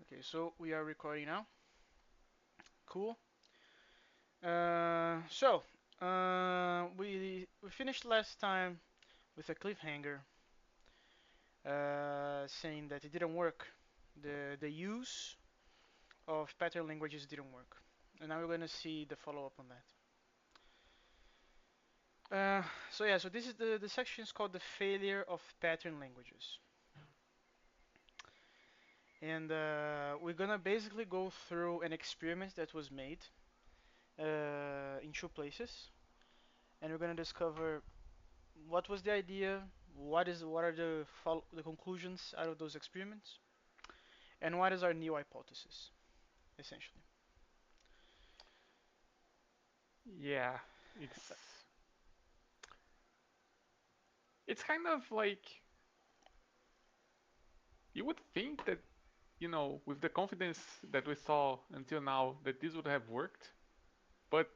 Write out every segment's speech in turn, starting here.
Okay, so we are recording now. Cool. We finished last time with a cliffhanger, saying that it didn't work. The use of pattern languages didn't work, and now we're gonna see the follow up on that. So this is the section is called the failure of pattern languages, and we're gonna basically go through an experiment that was made in two places, and we're gonna discover what was the idea, what are the conclusions out of those experiments, and what is our new hypothesis, essentially. Yeah, it's kind of like you would think that, with the confidence that we saw until now that this would have worked, but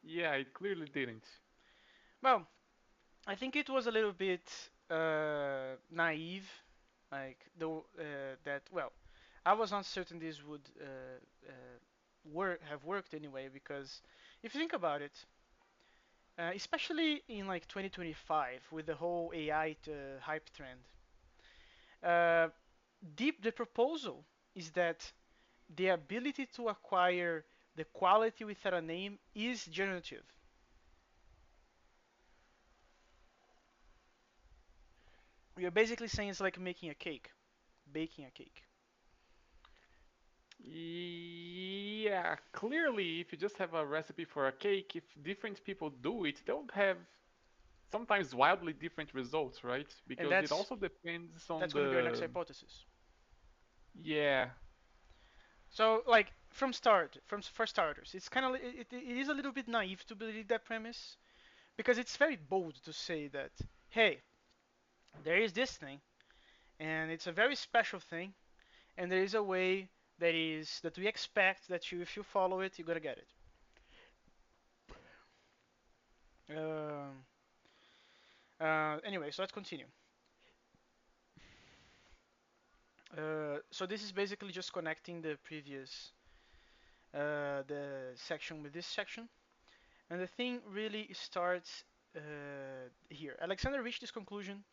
yeah, it clearly didn't. Well, I think it was a little bit naive, like that. Well, I was not certain this would have worked anyway because if you think about it, especially in like 2025 with the whole AI hype trend, uh, the proposal is that the ability to acquire the quality without a name is generative. You're basically saying it's like making a cake, baking a cake. Yeah, clearly, if you just have a recipe for a cake, if different people do it, they'll have sometimes wildly different results, right? And Because it that's also depends on that's going to be our next the. hypothesis. Yeah, So, like for starters, it's kind of it is a little bit naive to believe that premise because it's very bold to say that hey, there is this thing and it's a very special thing, and there is a way that we expect that you if you follow it, you're gonna get it. Um, anyway, so let's continue. So this is basically just connecting the previous the section with this section, and the thing really starts here. Alexander reached this conclusion.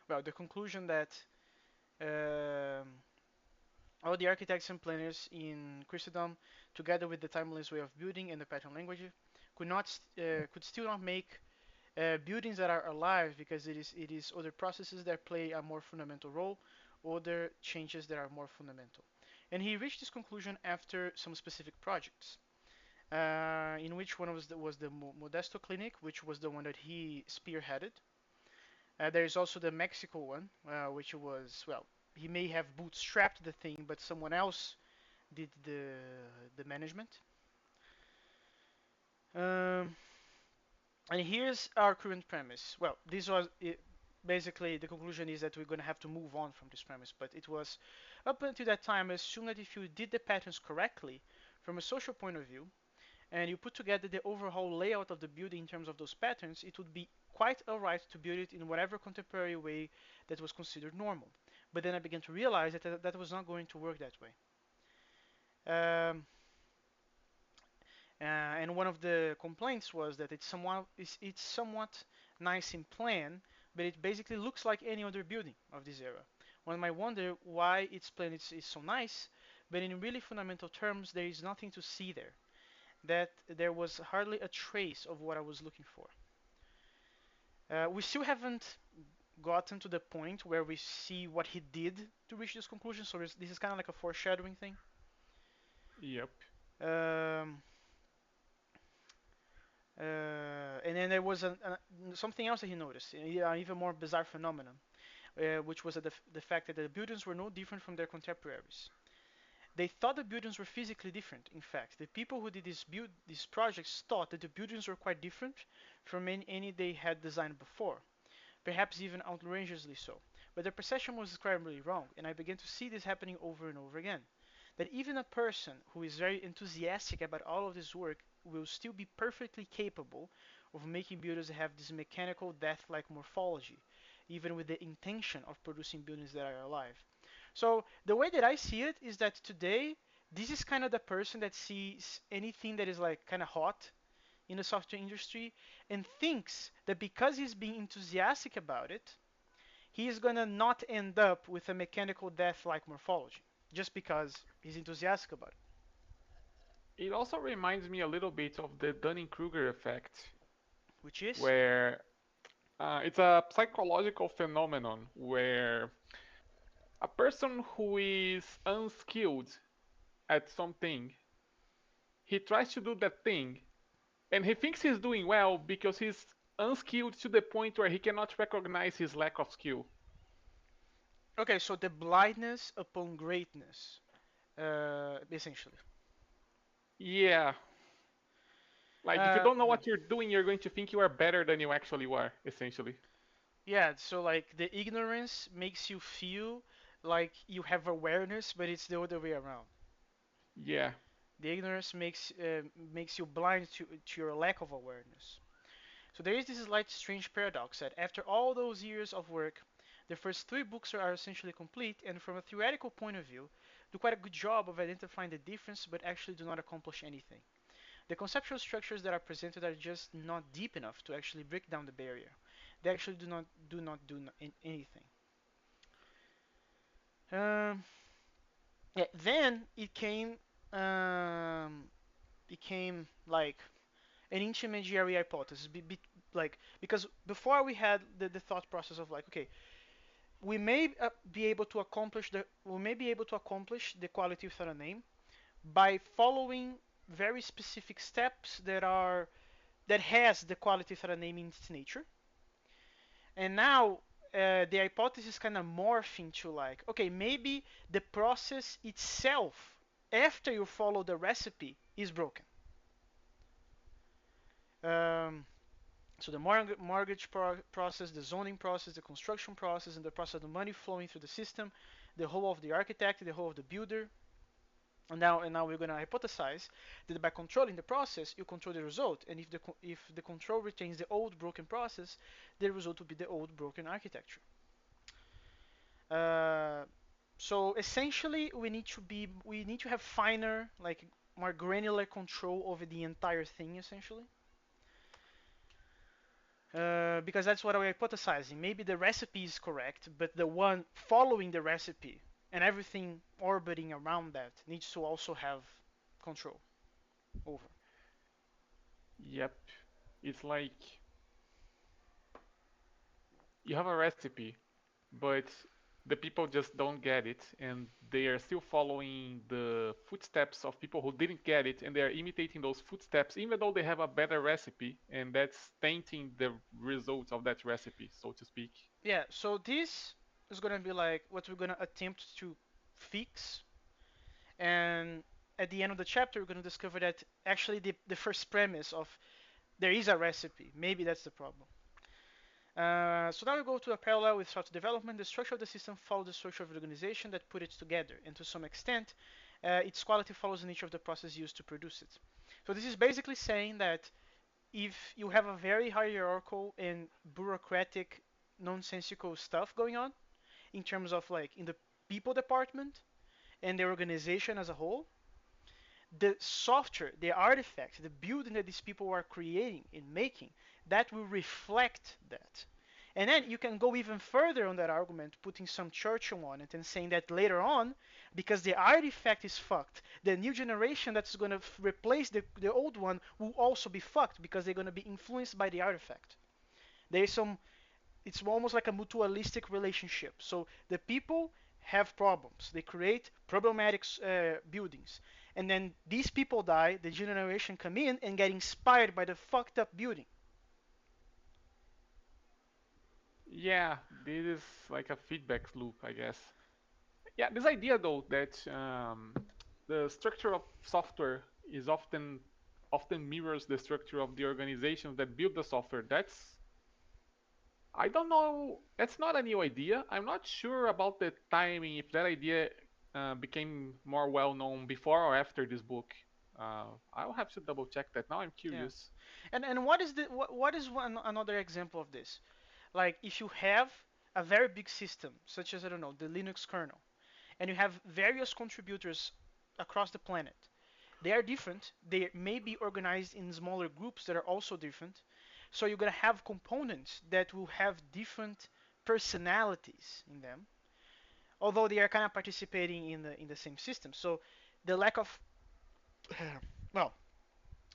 Well, the conclusion that um, all the architects and planners in Christendom, together with the timeless way of building and the pattern language, could still not make buildings that are alive because it is other processes that play a more fundamental role, other changes that are more fundamental. And he reached this conclusion after some specific projects, in which one was the Modesto Clinic, which was the one that he spearheaded. There is also the Mexico one, which was, well, he may have bootstrapped the thing, but someone else did the management. Um, and here's our current premise. Well, this was basically the conclusion is that we're going to have to move on from this premise, but it was up until that time assumed that if you did the patterns correctly from a social point of view and you put together the overall layout of the building in terms of those patterns, it would be quite alright to build it in whatever contemporary way that was considered normal. But then I began to realize that was not going to work that way. Um, and one of the complaints was that it's somewhat nice in plan, but it basically looks like any other building of this era. One might wonder why its plan is so nice, but in really fundamental terms, there is nothing to see there. That there was hardly a trace of what I was looking for. We still haven't gotten to the point where we see what he did to reach this conclusion, so this is kind of like a foreshadowing thing. yep. Um, and then there was something else that he noticed, an even more bizarre phenomenon, which was the fact that the buildings were no different from their contemporaries. They thought the buildings were physically different. In fact, the people who did these projects thought that the buildings were quite different from any they had designed before, perhaps even outrageously so. But their perception was incredibly wrong, and I began to see this happening over and over again. That even a person who is very enthusiastic about all of this work will still be perfectly capable of making buildings that have this mechanical death-like morphology, even with the intention of producing buildings that are alive. So the way that I see it is that today this is kind of the person that sees anything that is like kind of hot in the software industry and thinks that because he's being enthusiastic about it, he is gonna not end up with a mechanical death like morphology just because he's enthusiastic about it. It also reminds me a little bit of the Dunning-Kruger effect, Which is where it's a psychological phenomenon where a person who is unskilled at something, he tries to do that thing, and he thinks he's doing well because he's unskilled to the point where he cannot recognize his lack of skill. okay. So the blindness upon greatness, essentially. Yeah, like if you don't know Yeah. what you're doing, you're going to think you are better than you actually are, essentially. Yeah. So like the ignorance makes you feel like you have awareness, but it's the other way around. Yeah, The ignorance makes you blind to your lack of awareness. So there is this slight strange paradox that after all those years of work, the first three books are essentially complete, and from a theoretical point of view, do quite a good job of identifying the difference, but actually do not accomplish anything. The conceptual structures that are presented are just not deep enough to actually break down the barrier. They actually do not do anything. Um, yeah, then um, it came like an intermediary hypothesis, like because before we had the thought process of like, okay, we may be able to accomplish the quality without a name by following very specific steps that has the quality without a name in its nature. And now the hypothesis kind of morph into like, okay, maybe the process itself after you follow the recipe is broken. Um, so the mortgage process, the zoning process, the construction process, and the process of the money flowing through the system, the whole of the architect, the whole of the builder. And now we're going to hypothesize that by controlling the process, you control the result. And if the control retains the old broken process, the result will be the old broken architecture. Uh, so essentially, we need to have finer, like more granular control over the entire thing, essentially. Because that's what we're hypothesizing. Maybe the recipe is correct, but the one following the recipe and everything orbiting around that needs to also have control over. yep. It's like you have a recipe, but the people just don't get it, and they are still following the footsteps of people who didn't get it, and they are imitating those footsteps, even though they have a better recipe, and that's tainting the results of that recipe, so to speak. Yeah, so this is going to be like what we're going to attempt to fix. And at the end of the chapter, we're going to discover that actually the first premise of there is a recipe, maybe that's the problem. So now we go to a parallel with software development. The structure of the system follows the structure of the organization that put it together, and to some extent, its quality follows the nature of the process used to produce it. So this is basically saying that if you have a very hierarchical and bureaucratic, nonsensical stuff going on in terms of like in the people department and the organization as a whole, the software, the artifact, the building that these people are creating and making, that will reflect that. And then you can go even further on that argument, putting some Churchill on it and saying that later on, because the artifact is fucked, the new generation that's going to replace the old one will also be fucked because they're going to be influenced by the artifact. There is some, it's almost like a mutualistic relationship. So the people have problems. They create problematic buildings. And then these people die, the generation come in and get inspired by the fucked up building. Yeah, this is like a feedback loop, I guess. Yeah, this idea though that the structure of software is often mirrors the structure of the organizations that build the software. That's I don't know. That's not a new idea. I'm not sure about the timing if that idea became more well known before or after this book. I'll have to double check that. Now I'm Yeah. curious. And what is another example of this? Like if you have a very big system, such as I don't know, the Linux kernel, and you have various contributors across the planet. They are different. They may be organized in smaller groups that are also different. So you're gonna have components that will have different personalities in them, although they are kind of participating in the same system. So the lack of well,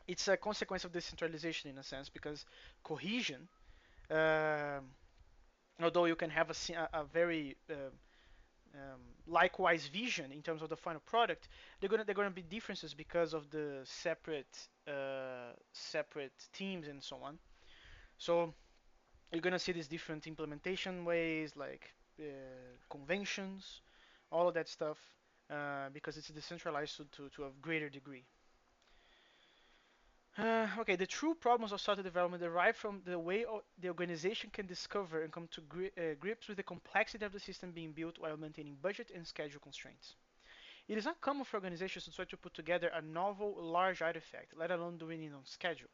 it's a consequence of decentralization in a sense because cohesion, um, although you can have a very likewise vision in terms of the final product, they're gonna be differences because of the separate teams and so on. So you're gonna see these different implementation ways like conventions, all of that stuff, because it's decentralized to a greater degree. Okay, the true problems of software development derive from the way the organization can discover and come to grips with the complexity of the system being built while maintaining budget and schedule constraints. It is not common for organizations to try to put together a novel, large artifact, let alone doing it on schedule.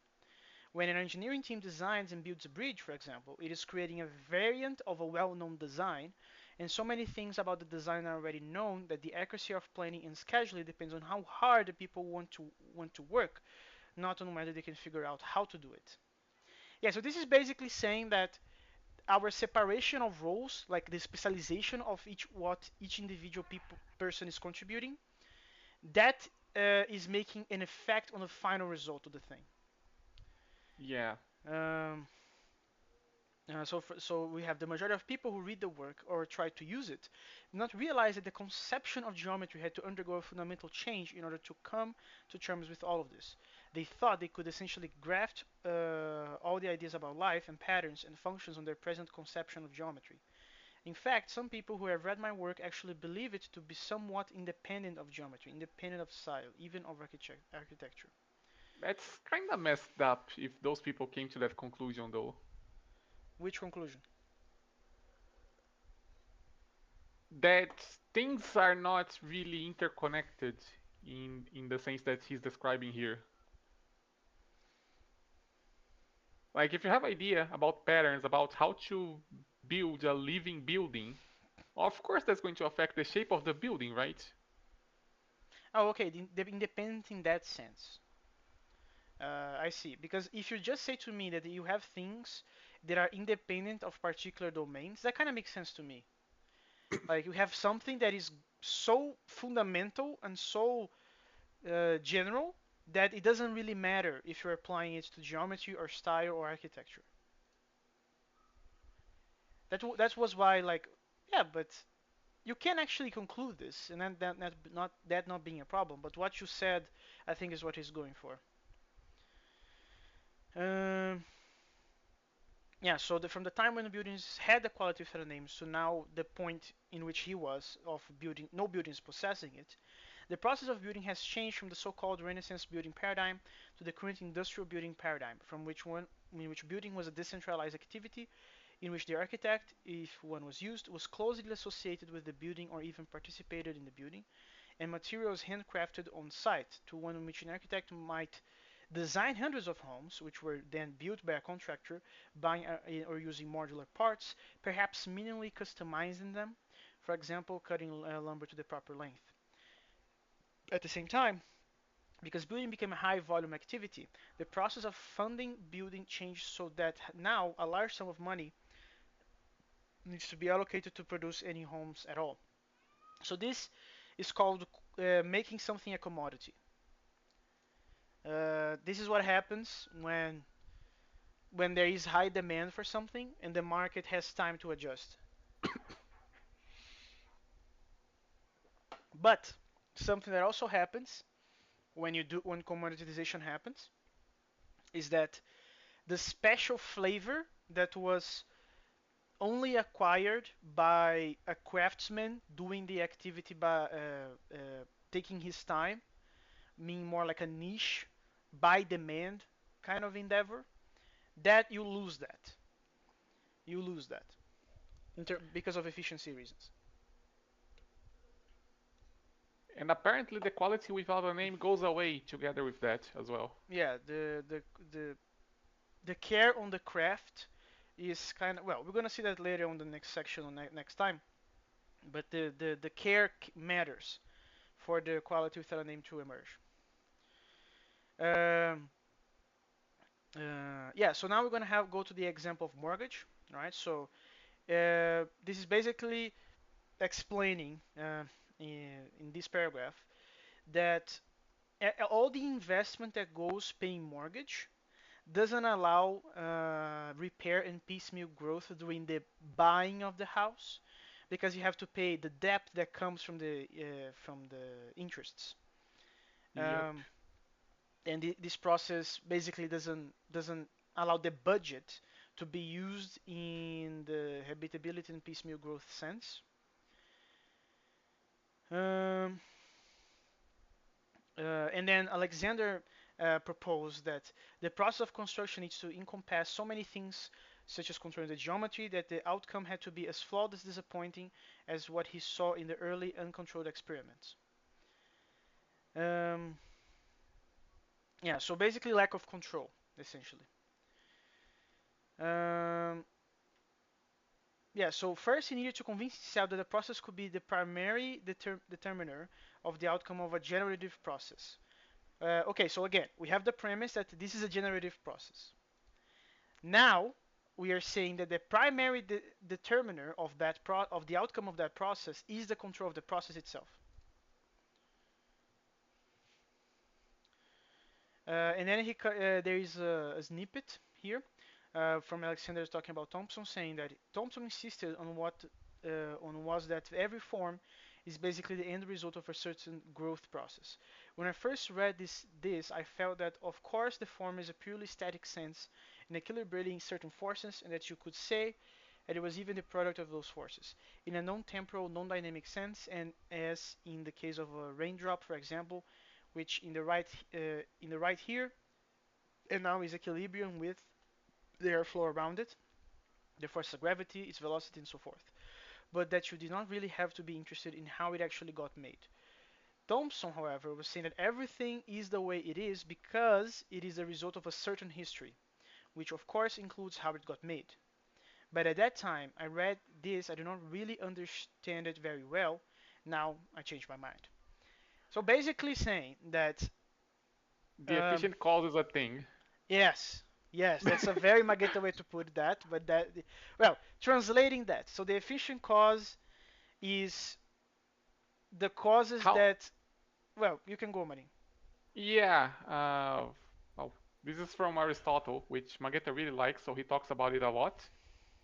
When an engineering team designs and builds a bridge, for example, it is creating a variant of a well-known design, and so many things about the design are already known that the accuracy of planning and scheduling depends on how hard the people want to work, not on whether they can figure out how to do it. Yeah, so this is basically saying that our separation of roles, like the specialization of each individual person is contributing, that is making an effect on the final result of the thing. Yeah, Um, so we have the majority of people who read the work or try to use it not realize that the conception of geometry had to undergo a fundamental change in order to come to terms with all of this. They thought they could essentially graft all the ideas about life and patterns and functions on their present conception of geometry. In fact, some people who have read my work actually believe it to be somewhat independent of geometry, independent of style, even of architecture. that's kind of messed up if those people came to that conclusion, though. Which conclusion? That things are not really interconnected in the sense that he's describing here. Like if you have idea about patterns, about how to build a living building, of course that's going to affect the shape of the building, right? Oh, okay, the independent in that sense. I see. Because if you just say to me that you have things that are independent of particular domains, that kind of makes sense to me. Like you have something that is so fundamental and so general that it doesn't really matter if you're applying it to geometry or style or architecture. That was why like yeah, but you can actually conclude this, and then that not being a problem. But what you said, I think, is what he's going for. Um, Yeah, so from the time when the buildings had the quality of their names to now the point in which he was of building no buildings possessing it, the process of building has changed from the so-called Renaissance building paradigm to the current industrial building paradigm, from which one in which building was a decentralized activity in which the architect, if one was used, was closely associated with the building or even participated in the building, and materials handcrafted on site, to one in which an architect might design hundreds of homes, which were then built by a contractor, buying or using modular parts, perhaps minimally customizing them, for example, cutting lumber to the proper length. At the same time, because building became a high volume activity, the process of funding building changed so that now a large sum of money needs to be allocated to produce any homes at all. So this is called making something a commodity. This is what happens when there is high demand for something and the market has time to adjust. But something that also happens when commoditization happens is that the special flavor that was only acquired by a craftsman doing the activity by taking his time, meaning more like a niche by demand kind of endeavor, that you lose that. You lose that because of efficiency reasons. And apparently the quality without a name goes away together with that as well. Yeah, the the care on the craft is kind of well. We're gonna see that later on the next section on next time. but the care matters for the quality without a name to emerge. Um, yeah, so now we're gonna have go to the example of mortgage, right? So this is basically explaining in this paragraph that all the investment that goes paying mortgage doesn't allow repair and piecemeal growth during the buying of the house because you have to pay the debt that comes from the interests. Yep. Um, and this process basically doesn't allow the budget to be used in the habitability and piecemeal growth sense. Um, and then Alexander proposed that the process of construction needs to encompass so many things, such as controlling the geometry, that the outcome had to be as flawed as disappointing as what he saw in the early uncontrolled experiments. Um, yeah, so basically lack of control, essentially. Um, yeah, so first he needed to convince himself that the process could be the primary determiner of the outcome of a generative process. Okay, so again, we have the premise that this is a generative process. Now we are saying that the primary determiner of of the outcome of that process is the control of the process itself. And then there is a snippet here from Alexander talking about Thompson, saying that Thompson insisted on what on was that every form is basically the end result of a certain growth process. When I first read this I felt that of course the form is a purely static sense in equilibrating certain forces, and that you could say that it was even the product of those forces in a non-temporal, non-dynamic sense, and as in the case of a raindrop, for example, which in the right here and now is equilibrium with the airflow around it, the force of gravity, its velocity, and so forth. But that you did not really have to be interested in how it actually got made. Thompson, however, was saying that everything is the way it is because it is the result of a certain history, which of course includes how it got made. But at that time, I read this, I did not really understand it very well. Now I changed my mind. So basically saying that The um, efficient cause is a thing. yes, yes, that's a very Magenta way to put that. But well, translating that. So the efficient cause is the causes How? that, well, you can go, Marin. Yeah. Well, this is from Aristotle, which Magenta really likes, so he talks about it a lot.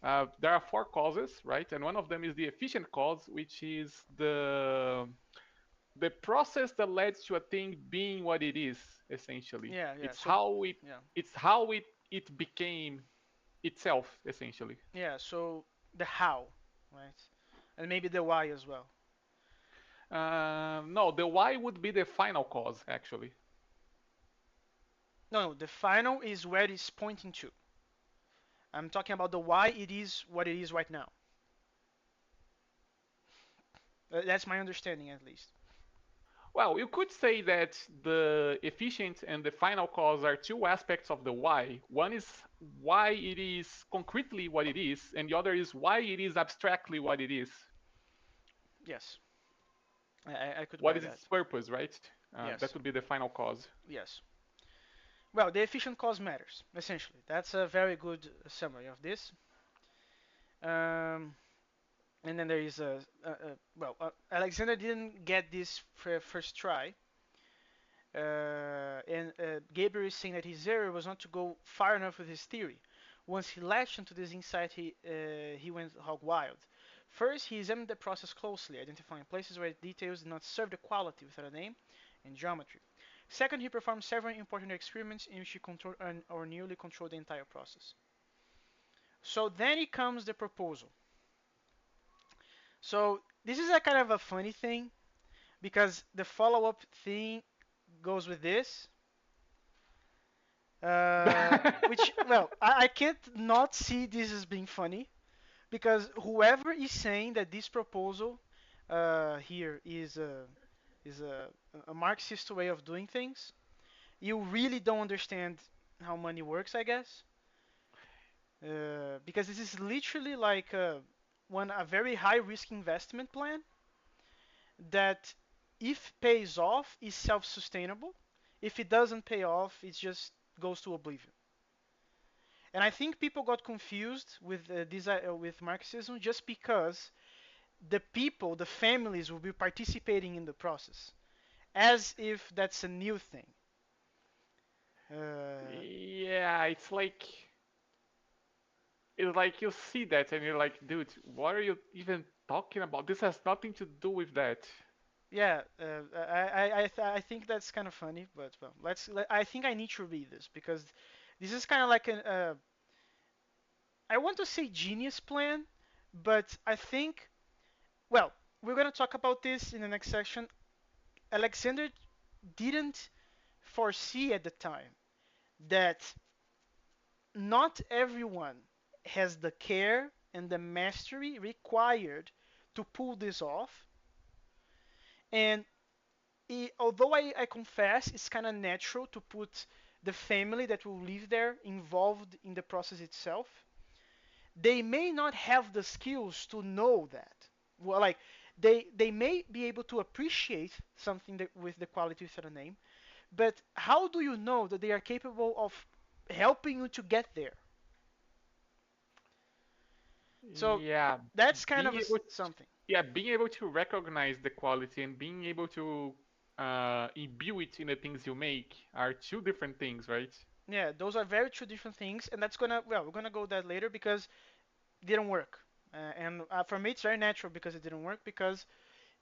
There are four causes, right? And one of them is the efficient cause, which is the process that leads to a thing being what it is. Essentially, Yeah, yeah. it's So, how it yeah, it's how it became itself. Essentially, yeah. So the how, right? And maybe the why as well. no, the why would be the final cause, actually. No, no, the final is where it's pointing to. I'm talking about the why it is what it is right now. That's my understanding, at least. Well, you could say that the efficient and the final cause are two aspects of the why. One is why it is concretely what it is, and the other is why it is abstractly what it is. Yes, I could What buy is that. its purpose, right? That Yes, would be the final cause. yes. Well, the efficient cause matters, essentially. That's a very good summary of this. Um, and then there is well, Alexander didn't get this first try, and Gabriel is saying that his error was not to go far enough with his theory. Once he latched onto this insight, he went hog wild. First, he examined the process closely, identifying places where details did not serve the quality without a name and geometry. Second, he performed several important experiments in which he controlled or nearly controlled the entire process. So then it comes the proposal. So this is a kind of a funny thing because the follow-up thing goes with this, which, well, I can't not see this as being funny because whoever is saying that this proposal here is a Marxist way of doing things, you really don't understand how money works, I guess, because this is literally like one a very high risk investment plan that if pays off is self-sustainable. If it doesn't pay off, it just goes to oblivion. And I think people got confused with with Marxism just because the people, the families, will be participating in the process, as if that's a new thing. Uh, Yeah, it's like you see that and you're like, dude, what are you even talking about? This has nothing to do with that. yeah, I think that's kind of funny, but well, I think I need to read this because this is kind of like an I want to say genius plan, but I think well, we're gonna talk about this in the next section. Alexander didn't foresee at the time that not everyone has the care and the mastery required to pull this off. And although I confess it's kind of natural to put the family that will live there involved in the process itself, they may not have the skills to know that. Well, like they may be able to appreciate something that, with the quality without a name, but how do you know that they are capable of helping you to get there? So Yeah, that's kind being of able something. being able to recognize the quality and being able to imbue it in the things you make are two different things, right? Yeah, those are very two different things, and that's gonna well, we're gonna go that later because it didn't work. And for me, it's very natural because it didn't work because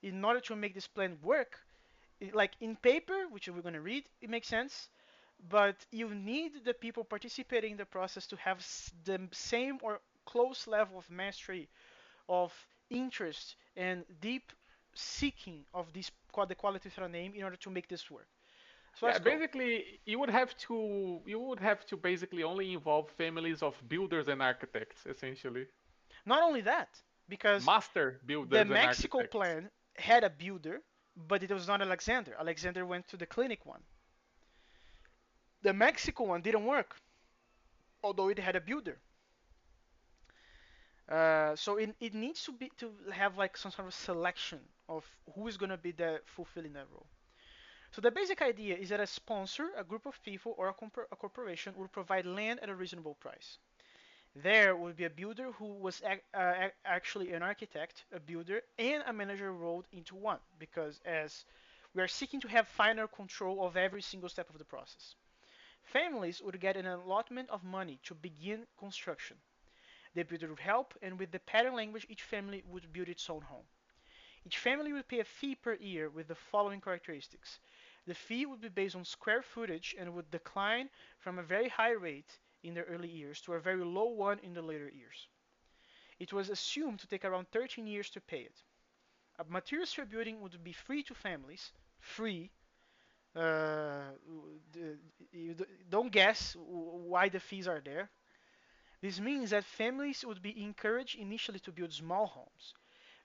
in order to make this plan work, like in paper, which we're gonna read, it makes sense, but you need the people participating in the process to have the same or close level of mastery, of interest, and deep seeking of this the quality of a name in order to make this work. So Yeah, let's go. basically you would have to basically only involve families of builders and architects, essentially. Not only that, because Master the builders and Mexico architects. plan had a builder, but it was not Alexander. Alexander went to the clinic one. The Mexico one didn't work, although it had a builder. So it needs to be to have like some sort of selection of who is going to be the fulfilling that role. So the basic idea is that a sponsor, a group of people, or a corporation will provide land at a reasonable price. There would be a builder who was actually an architect, a builder, and a manager rolled into one, because as we are seeking to have final control of every single step of the process. Families would get an allotment of money to begin construction. The builder would help, and with the pattern language, each family would build its own home. Each family would pay a fee per year with the following characteristics. The fee would be based on square footage and would decline from a very high rate in the early years to a very low one in the later years. It was assumed to take around 13 years to pay it. Materials for building would be free to families. Free. Uh, you don't guess why the fees are there. This means that families would be encouraged initially to build small homes.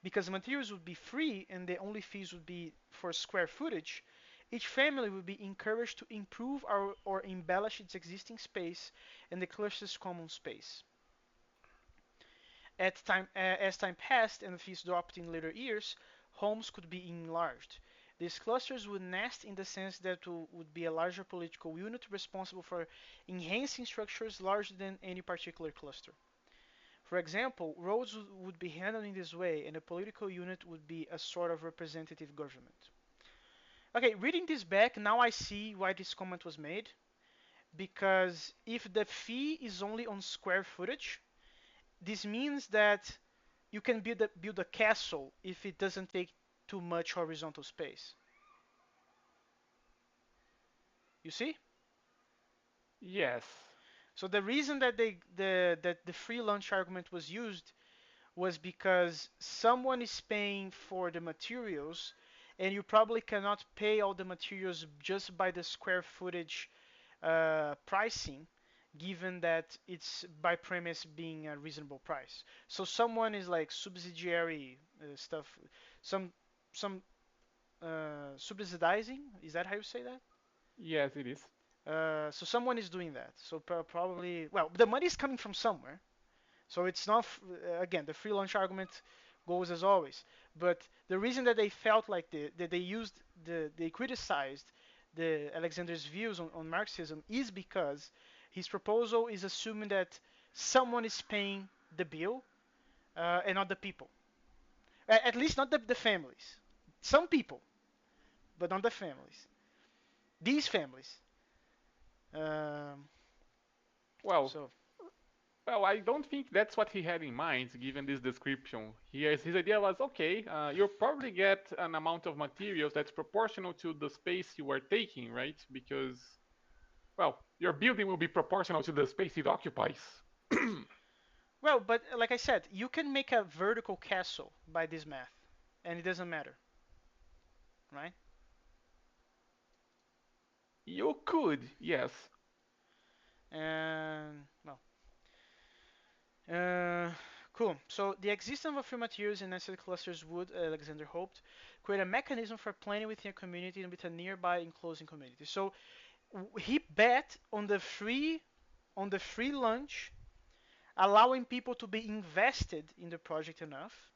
Because materials would be free and the only fees would be for square footage, each family would be encouraged to improve or embellish its existing space and the cluster's common space. As time passed and the fees dropped in later years, homes could be enlarged. These clusters would nest in the sense that would be a larger political unit responsible for enhancing structures larger than any particular cluster. For example, roads would be handled in this way, and a political unit would be a sort of representative government. Okay, reading this back, now I see why this comment was made. Because if the fee is only on square footage, this means that you can build a castle if it doesn't take too much horizontal space. You see? Yes. So the reason that that the free lunch argument was used was because someone is paying for the materials and you probably cannot pay all the materials just by the square footage pricing, given that it's by premise being a reasonable price. So someone is like subsidiary stuff, some some subsidizing. Is that how you say that? Yes, it is. So someone is doing that. So probably, well, the money is coming from somewhere. So it's not again the free lunch argument goes as always. But the reason that they felt like that they used they criticized the Alexander's views on Marxism is because his proposal is assuming that someone is paying the bill and not the people. At least not the families. Some people, but not the families. These families. Um, Well, so well, I don't think that's what he had in mind, given this description. His idea was, okay, you'll probably get an amount of materials that's proportional to the space you are taking, right? Because, well, your building will be proportional to the space it occupies. well, but like I said, you can make a vertical castle by this math, and it doesn't matter, right? You could, yes. And well, uh, cool. So the existence of free materials in nested clusters would, Alexander hoped, create a mechanism for planning within a community and with a nearby enclosing community. So he bet on the free lunch, allowing people to be invested in the project enough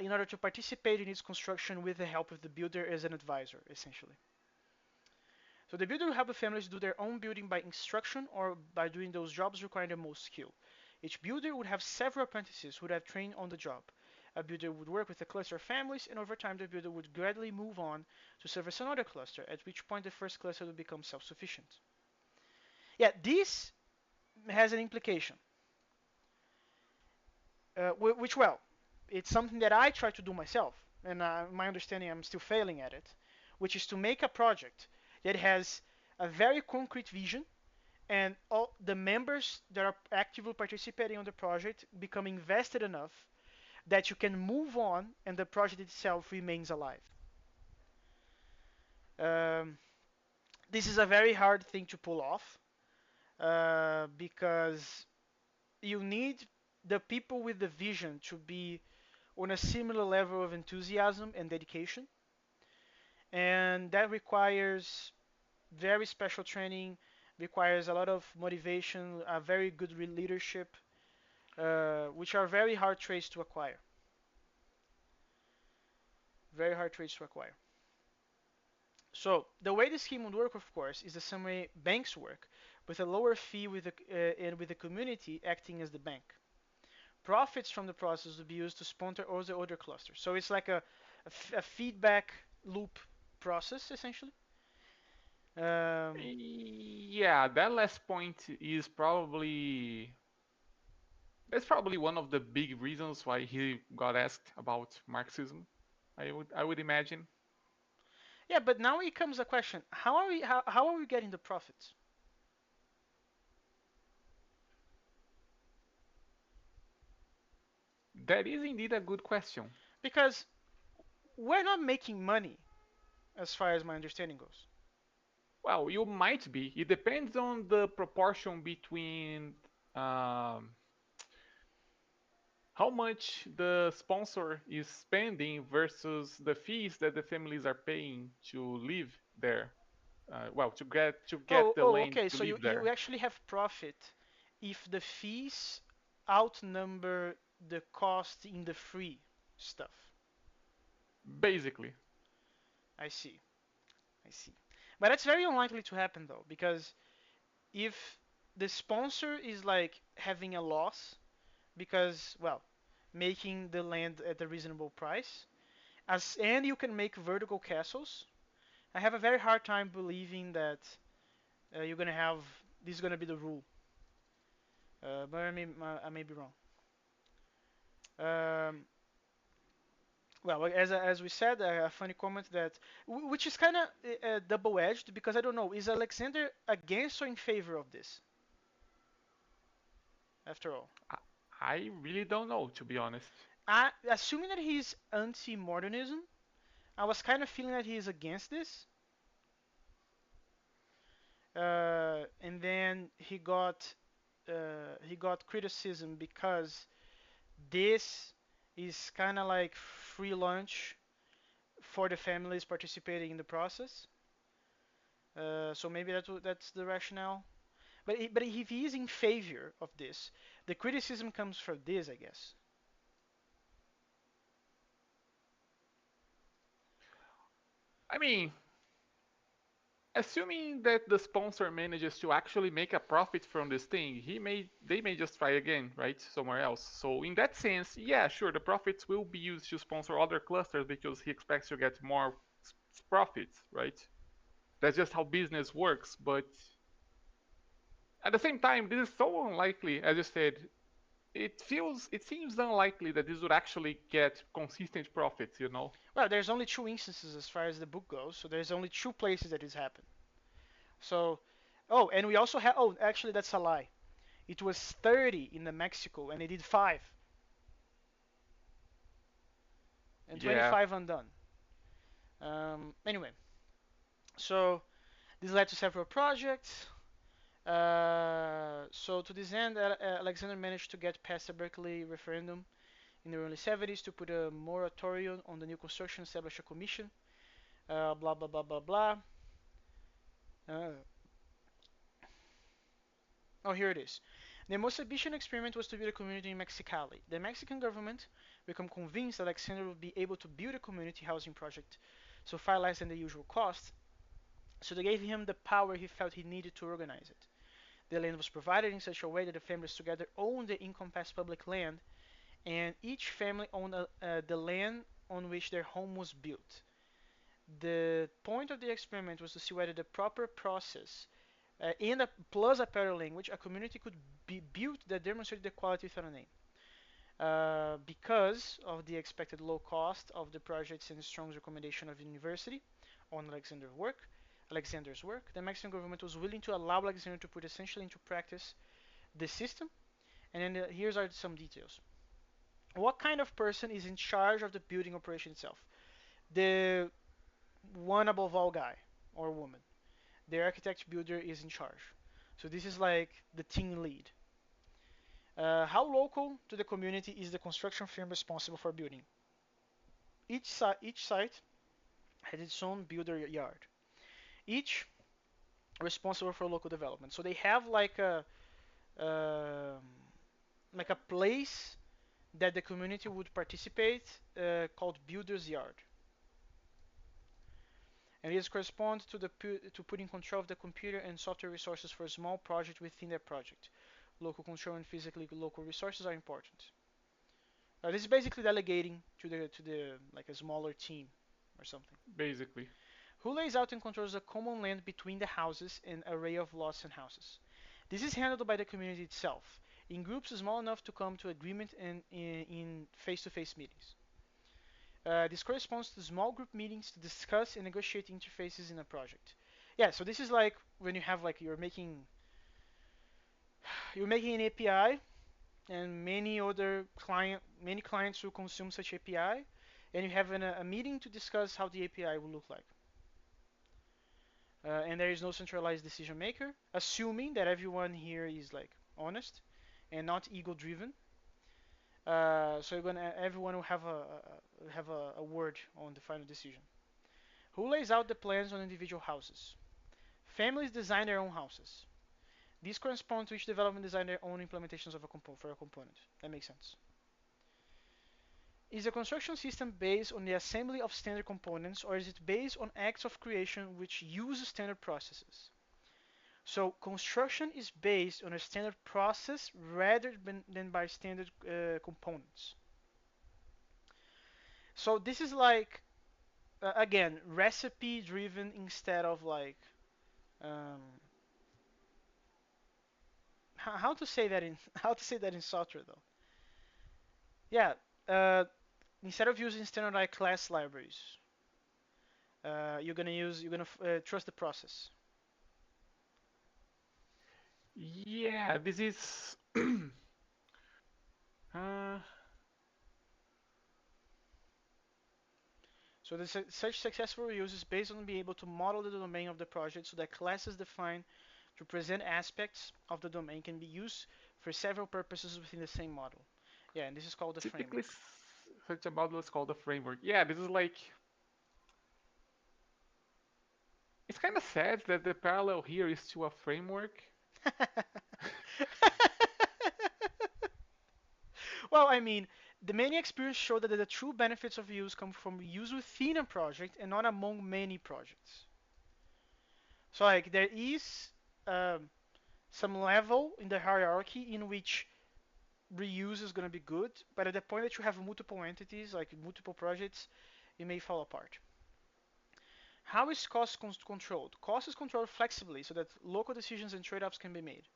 in order to participate in its construction with the help of the builder as an advisor, essentially. So the builder will help the families do their own building by instruction or by doing those jobs requiring the most skill. Each builder would have several apprentices who would have trained on the job. A builder would work with a cluster of families, and over time the builder would gradually move on to service another cluster, at which point the first cluster would become self-sufficient. Yeah, this has an implication, which, well, it's something that I try to do myself, and my understanding I'm still failing at it, which is to make a project that has a very concrete vision and all the members that are actively participating on the project become invested enough that you can move on and the project itself remains alive. Um, this is a very hard thing to pull off because you need the people with the vision to be on a similar level of enthusiasm and dedication, and that requires very special training, requires a lot of motivation, a very good leadership, which are very hard traits to acquire. Very hard traits to acquire. So the way the scheme would work, of course, is the same way banks work, with a lower fee and with the community acting as the bank. Profits from the process would be used to sponsor all the other clusters. So it's like a feedback loop process, essentially. Um, Yeah, that last point is probably that's probably one of the big reasons why he got asked about Marxism. I would imagine. yeah, but now it comes a question: how are we getting the profits? That is indeed a good question. Because we're not making money, as far as my understanding goes. Well, you might be. It depends on the proportion between um, how much the sponsor is spending versus the fees that the families are paying to live there. Well, to get the land Okay. to So live you there. actually have profit if the fees outnumber the cost in the free stuff. Basically, I see. I see. But that's very unlikely to happen though, because if the sponsor is like having a loss because, well, making the land at a reasonable price, as and you can make vertical castles, I have a very hard time believing that you're gonna have this is gonna be the rule. But I may be wrong. Um, well, as we said, a funny comment that which is kind of double-edged because I don't know, is Alexander against or in favor of this? After all, I, I really don't know, to be honest. assuming that he's anti-modernism, I was kind of feeling that he is against this. And then he got criticism because this is kind of like free lunch for the families participating in the process. So maybe that's the rationale. But if he is in favor of this, The criticism comes from this, I guess. I mean, assuming that the sponsor manages to actually make a profit from this thing, they may just try again, right, somewhere else. So in that sense, yeah, sure, the profits will be used to sponsor other clusters because he expects to get more profits, right? That's just how business works. But at the same time, this is so unlikely. As you said, it seems unlikely that this would actually get consistent profits. You know? Well, there's only two instances as far as the book goes, so there's only two places that this happened. So, oh, and we also have. Oh, actually, that's a lie. It was 30 in the Mexico, and they did five, and Yeah, 25 undone. Anyway, so this led to several projects. So to this end, Alexander managed to get past the Berkeley referendum in the early 70s to put a moratorium on the new construction, establish a commission, blah blah blah blah blah. Uh, oh, here it is. The most ambitious experiment was to build a community in Mexicali. The Mexican government became convinced that Alexander would be able to build a community housing project so far less than the usual cost, so they gave him the power he felt he needed to organize it. The land was provided in such a way that the families together owned the encompassed public land, and each family owned the land on which their home was built. The point of the experiment was to see whether the proper process and plus a parallel language, a community could be built that demonstrated the quality without a name. Because of the expected low cost of the projects and strong recommendation of the university on Alexander's work, the Mexican government was willing to allow Alexander to put essentially into practice the system. And then here's are some details. What kind of person is in charge of the building operation itself? The one above all guy or woman. The architect builder is in charge. So this is like the team lead. How local to the community is the construction firm responsible for building? Each site has its own builder yard. Each responsible for local development. So they have um, like a place that the community would participate called builder's yard. And this corresponds to to putting control of the computer and software resources for a small project within that project. Local control and physically local resources are important. This is basically delegating to the like a smaller team or something. basically. Who lays out and controls the common land between the houses and array of lots and houses? This is handled by the community itself, in groups small enough to come to agreement and in face-to-face meetings. This corresponds to small group meetings to discuss and negotiate interfaces in a project. Yeah, so this is like when you have like you're making an API and many clients will consume such API, and you have a meeting to discuss how the API will look like. And there is no centralized decision maker, assuming that everyone here is like honest and not ego driven. So everyone will have a word on the final decision. Who lays out the plans on individual houses? Families design their own houses. These correspond to each development design their own implementations of for a component. That makes sense. Is the construction system based on the assembly of standard components, or is it based on acts of creation which use standard processes? So construction is based on a standard process rather than by standard components. So this is like again recipe driven instead of like um, how to say that in how to say that in software though. Yeah, uh, instead of using standardized class libraries, you're gonna trust the process. Yeah, this is. uh, So such successful reuse is based on being able to model the domain of the project so that classes defined to present aspects of the domain can be used for several purposes within the same model. Yeah, and this is called the typically, framework. such a model is called a framework. Yeah, this is like. It's kind of sad that the parallel here is to a framework. Well, I mean, the many experience show that the true benefits of use come from use within a project and not among many projects. So like there is um, some level in the hierarchy in which reuse is going to be good, but at the point that you have multiple entities, like multiple projects, it may fall apart. How is cost controlled? Cost is controlled flexibly so that local decisions and trade-offs can be made.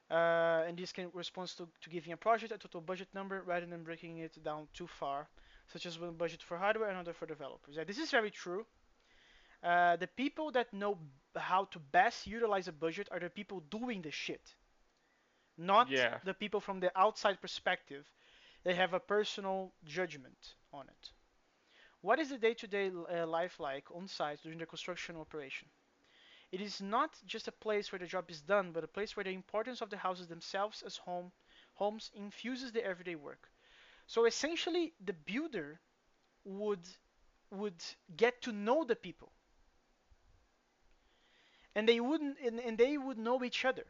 And this can respond to giving a project a total budget number rather than breaking it down too far, such as one budget for hardware and another for developers. Yeah, this is very true. The people that know how to best utilize a budget are the people doing the shit, not Yeah. the people from the outside perspective. They have a personal judgment on it. What is the day-to-day life like on site during the construction operation? It is not just a place where the job is done, but a place where the importance of the houses themselves as homes infuses the everyday work. So essentially, the builder would would get to know the people, and they would know each other.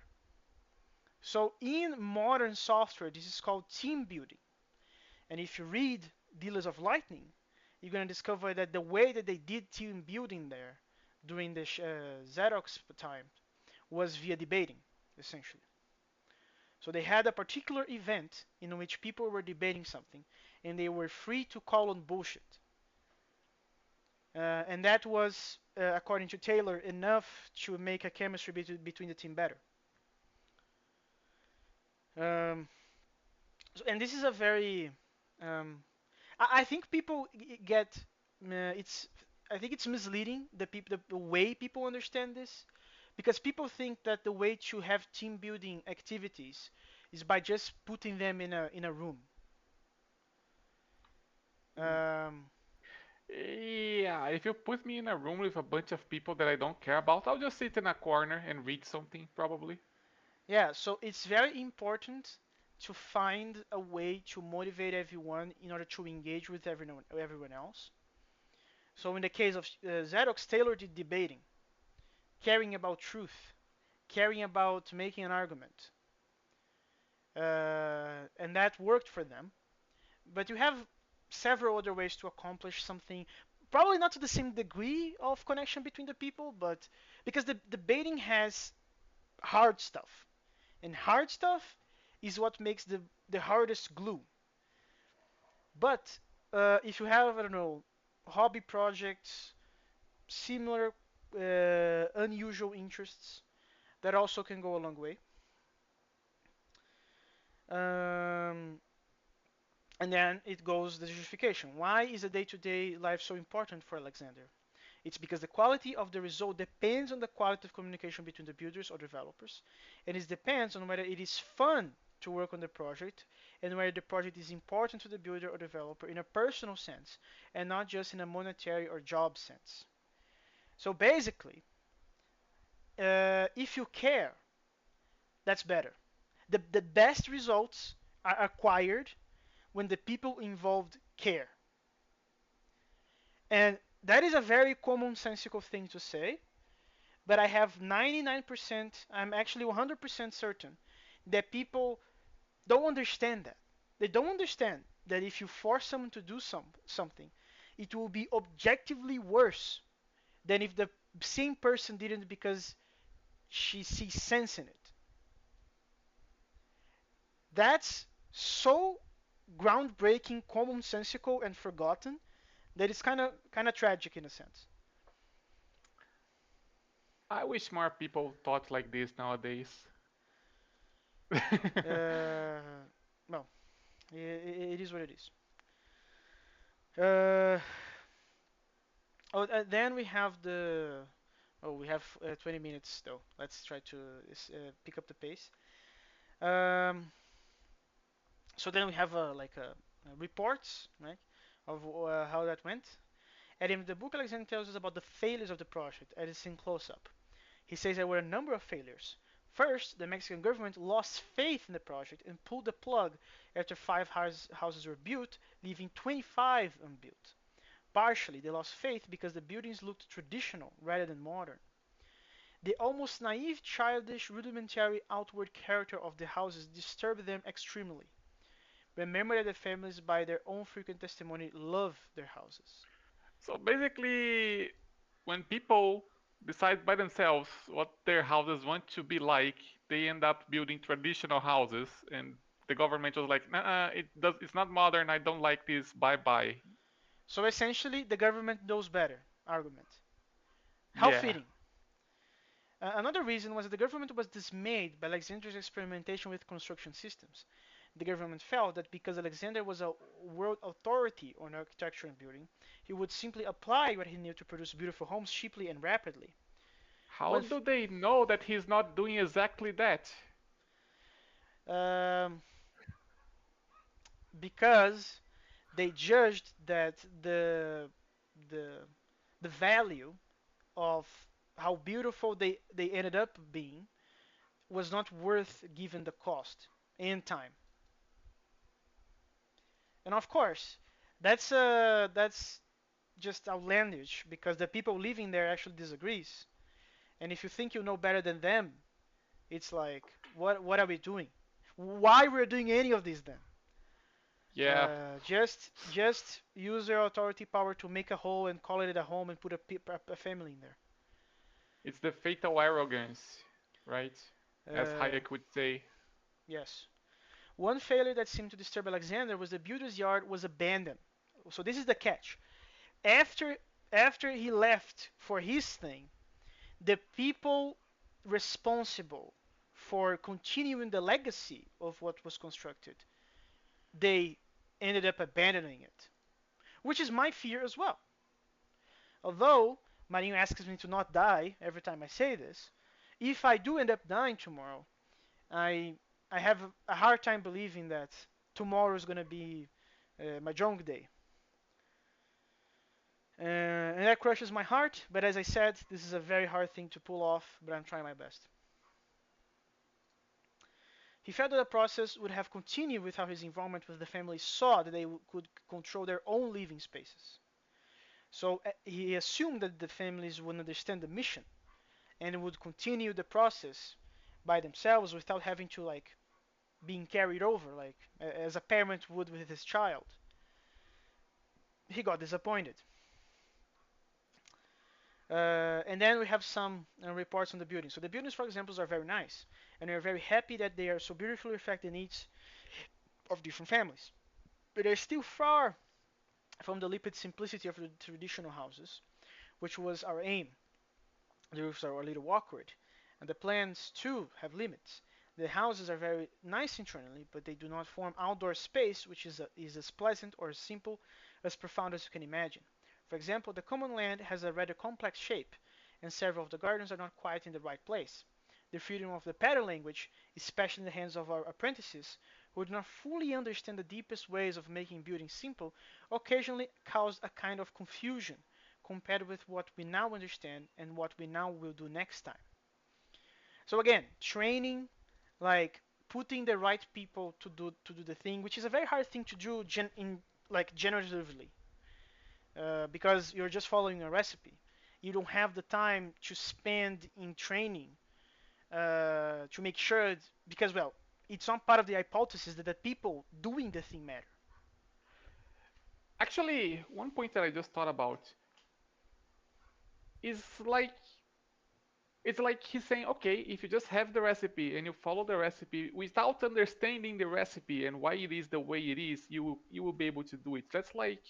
So in modern software, this is called team building. And if you read Dealers of Lightning, you're going to discover that the way that they did team building there during the Xerox time was via debating, essentially. So they had a particular event in which people were debating something, and they were free to call on bullshit. And that was, according to Taylor, enough to make a chemistry between the team better. Um, and this is a very, um, I think people get, it's, I think it's misleading the way people understand this, because people think that the way to have team building activities is by just putting them in a room. Um, Yeah, if you put me in a room with a bunch of people that I don't care about, I'll just sit in a corner and read something, probably. yeah, so it's very important to find a way to motivate everyone in order to engage with everyone else. So in the case of Xerox, Taylor did debating, caring about truth, caring about making an argument, and that worked for them. But you have several other ways to accomplish something, probably not to the same degree of connection between the people, but because the debating has hard stuff, and hard stuff is what makes the hardest glue. But if you have, I don't know, hobby projects, similar unusual interests, that also can go a long way. Um, and then it goes the justification. Why is the day-to-day life so important for Alexander? It's because the quality of the result depends on the quality of communication between the builders or developers, and it depends on whether it is fun to work on the project and whether the project is important to the builder or developer in a personal sense and not just in a monetary or job sense. So basically, if you care, that's better. The best results are acquired when the people involved care. And that is a very commonsensical thing to say, but I have 99%, I'm actually 100% certain that people don't understand that. They don't understand that if you force someone to do something, it will be objectively worse than if the same person didn't because she sees sense in it. That's so groundbreaking, commonsensical, and forgotten that it's kind of tragic in a sense. I wish more people thought like this nowadays. Uh, well, it is what it is. Uh, oh, then we have the. Oh, we have 20 minutes though. Let's try to pick up the pace. Um, so then we have like reports, right, of how that went. And in the book, Alexander tells us about the failures of the project, and it's in close up. He says there were a number of failures. First, the Mexican government lost faith in the project and pulled the plug after five houses were built, leaving 25 unbuilt. Partially, they lost faith because the buildings looked traditional rather than modern. The almost naive, childish, rudimentary outward character of the houses disturbed them extremely. Remember that the families, by their own frequent testimony, love their houses. So basically, when people decide by themselves what their houses want to be like, they end up building traditional houses, and the government was like, nah, it's not modern. I don't like this. Bye bye. So essentially, the government knows better argument. How Yeah. fitting. Another reason was that the government was dismayed by Alexander's experimentation with construction systems. The government felt that because Alexander was a world authority on architecture and building, he would simply apply what he knew to produce beautiful homes cheaply and rapidly. How One do they know that he's not doing exactly that? um, because they judged that the the value of how beautiful they ended up being was not worth given the cost and time. And of course, that's just outlandish because the people living there actually disagrees. And if you think you know better than them, it's like what are we doing? Why we're doing any of this then? Yeah, Just use your authority power to make a hole and call it a home and put a family in it's the fatal arrogance, right? As there. Hayek would say. Yes. One failure that seemed to disturb Alexander was the builder's yard was abandoned. So this is the catch. After after he left for his thing, the people responsible for continuing the legacy of what was constructed, they ended up abandoning it, which is my fear as well. Although Marinho asks me to not die every time I say this, if I do end up dying tomorrow, I I have a hard time believing that tomorrow is gonna be my junk day. And that crushes my heart, but as I said, this is a very hard thing to pull off, but I'm trying my best. He felt that the process would have continued with how his involvement with the family saw that they could control their own living spaces. So he assumed that the families would understand the mission and would continue the process by themselves without having to like being carried over like as a parent would with his child. He got disappointed. And then we have some reports on the buildings. So the buildings, for example, are very nice, and we are very happy that they are so beautifully reflect the needs of different families. But they're still far from the limpid simplicity of the traditional houses, which was our aim. The roofs are a little awkward, and the plans too have limits. The houses are very nice internally, but they do not form outdoor space, which is as pleasant or as simple, as profound as you can imagine. For example, the common land has a rather complex shape, and several of the gardens are not quite in the right place. The freedom of the pattern language, especially in the hands of our apprentices, who do not fully understand the deepest ways of making buildings simple, occasionally caused a kind of confusion compared with what we now understand and what we now will do next time. So again, training, like putting the right people to do the thing, which is a very hard thing to do in like generatively, because you're just following a recipe. You don't have the time to spend in training to make sure, because well, it's not part of the hypothesis that the people doing the thing matter. Actually, one point that I just thought about is like it's like he's saying, okay, if you just have the recipe and you follow the recipe without understanding the recipe and why it is the way it is, you will be able to do it. That's like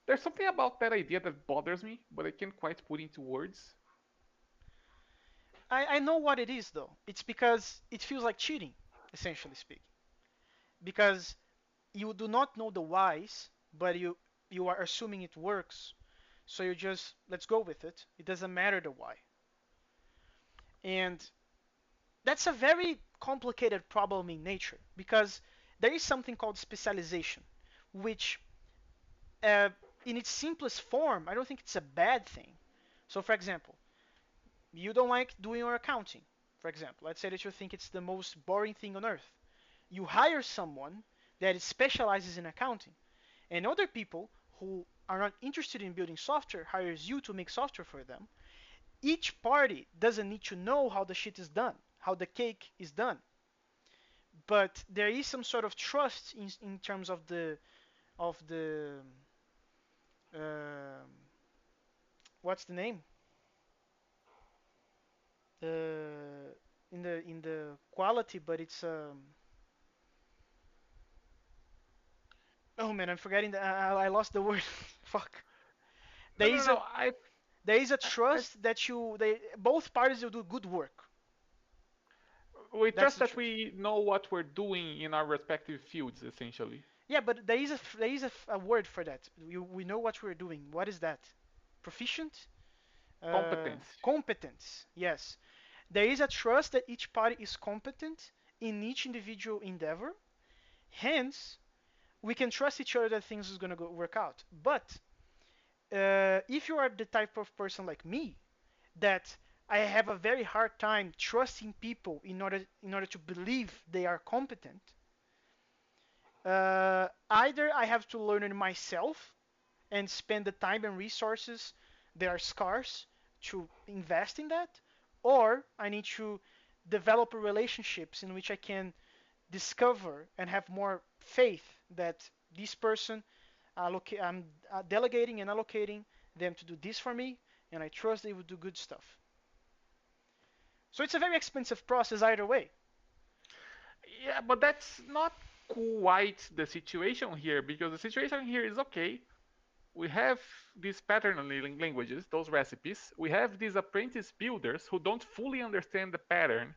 there's something about that idea that bothers me, but I can't quite put into words. I know what it is though. It's because it feels like cheating, essentially speaking. Because you do not know the whys, but you are assuming it works. So you just let's go with it. It doesn't matter the why. And that's a very complicated problem in nature because there is something called specialization, which uh, in its simplest form, I don't think it's a bad thing. So for example, you don't like doing your accounting. For example, let's say that you think it's the most boring thing on earth. You hire someone that specializes in accounting, and other people who are not interested in building software hires you to make software for them. Each party doesn't need to know how the shit is done, how the cake is done, but there is some sort of trust in terms of the um, what's the name? In the quality, but it's oh man, I'm forgetting I lost the word. Fuck. No, There no, is no. a there is a I trust that they both parties will do good work. we That's trust the that trust. we know what we're doing in our respective fields, essentially. Yeah, but there is a word for that. We know what we're doing. What is that? Proficient? Competence. Competence. Yes. There is a trust that each party is competent in each individual endeavor. Hence, we can trust each other that things is gonna work out. But if you are the type of person like me that I have a very hard time trusting people in order to believe they are competent, either I have to learn it myself and spend the time and resources that are scarce to invest in that, or I need to develop relationships in which I can discover and have more faith that this person I'm delegating and allocating them to do this for me, and I trust they will do good stuff. So it's a very expensive process either way. Yeah, but that's not quite the situation here, because the situation here is okay. We have these pattern languages, those recipes. We have these apprentice builders who don't fully understand the pattern,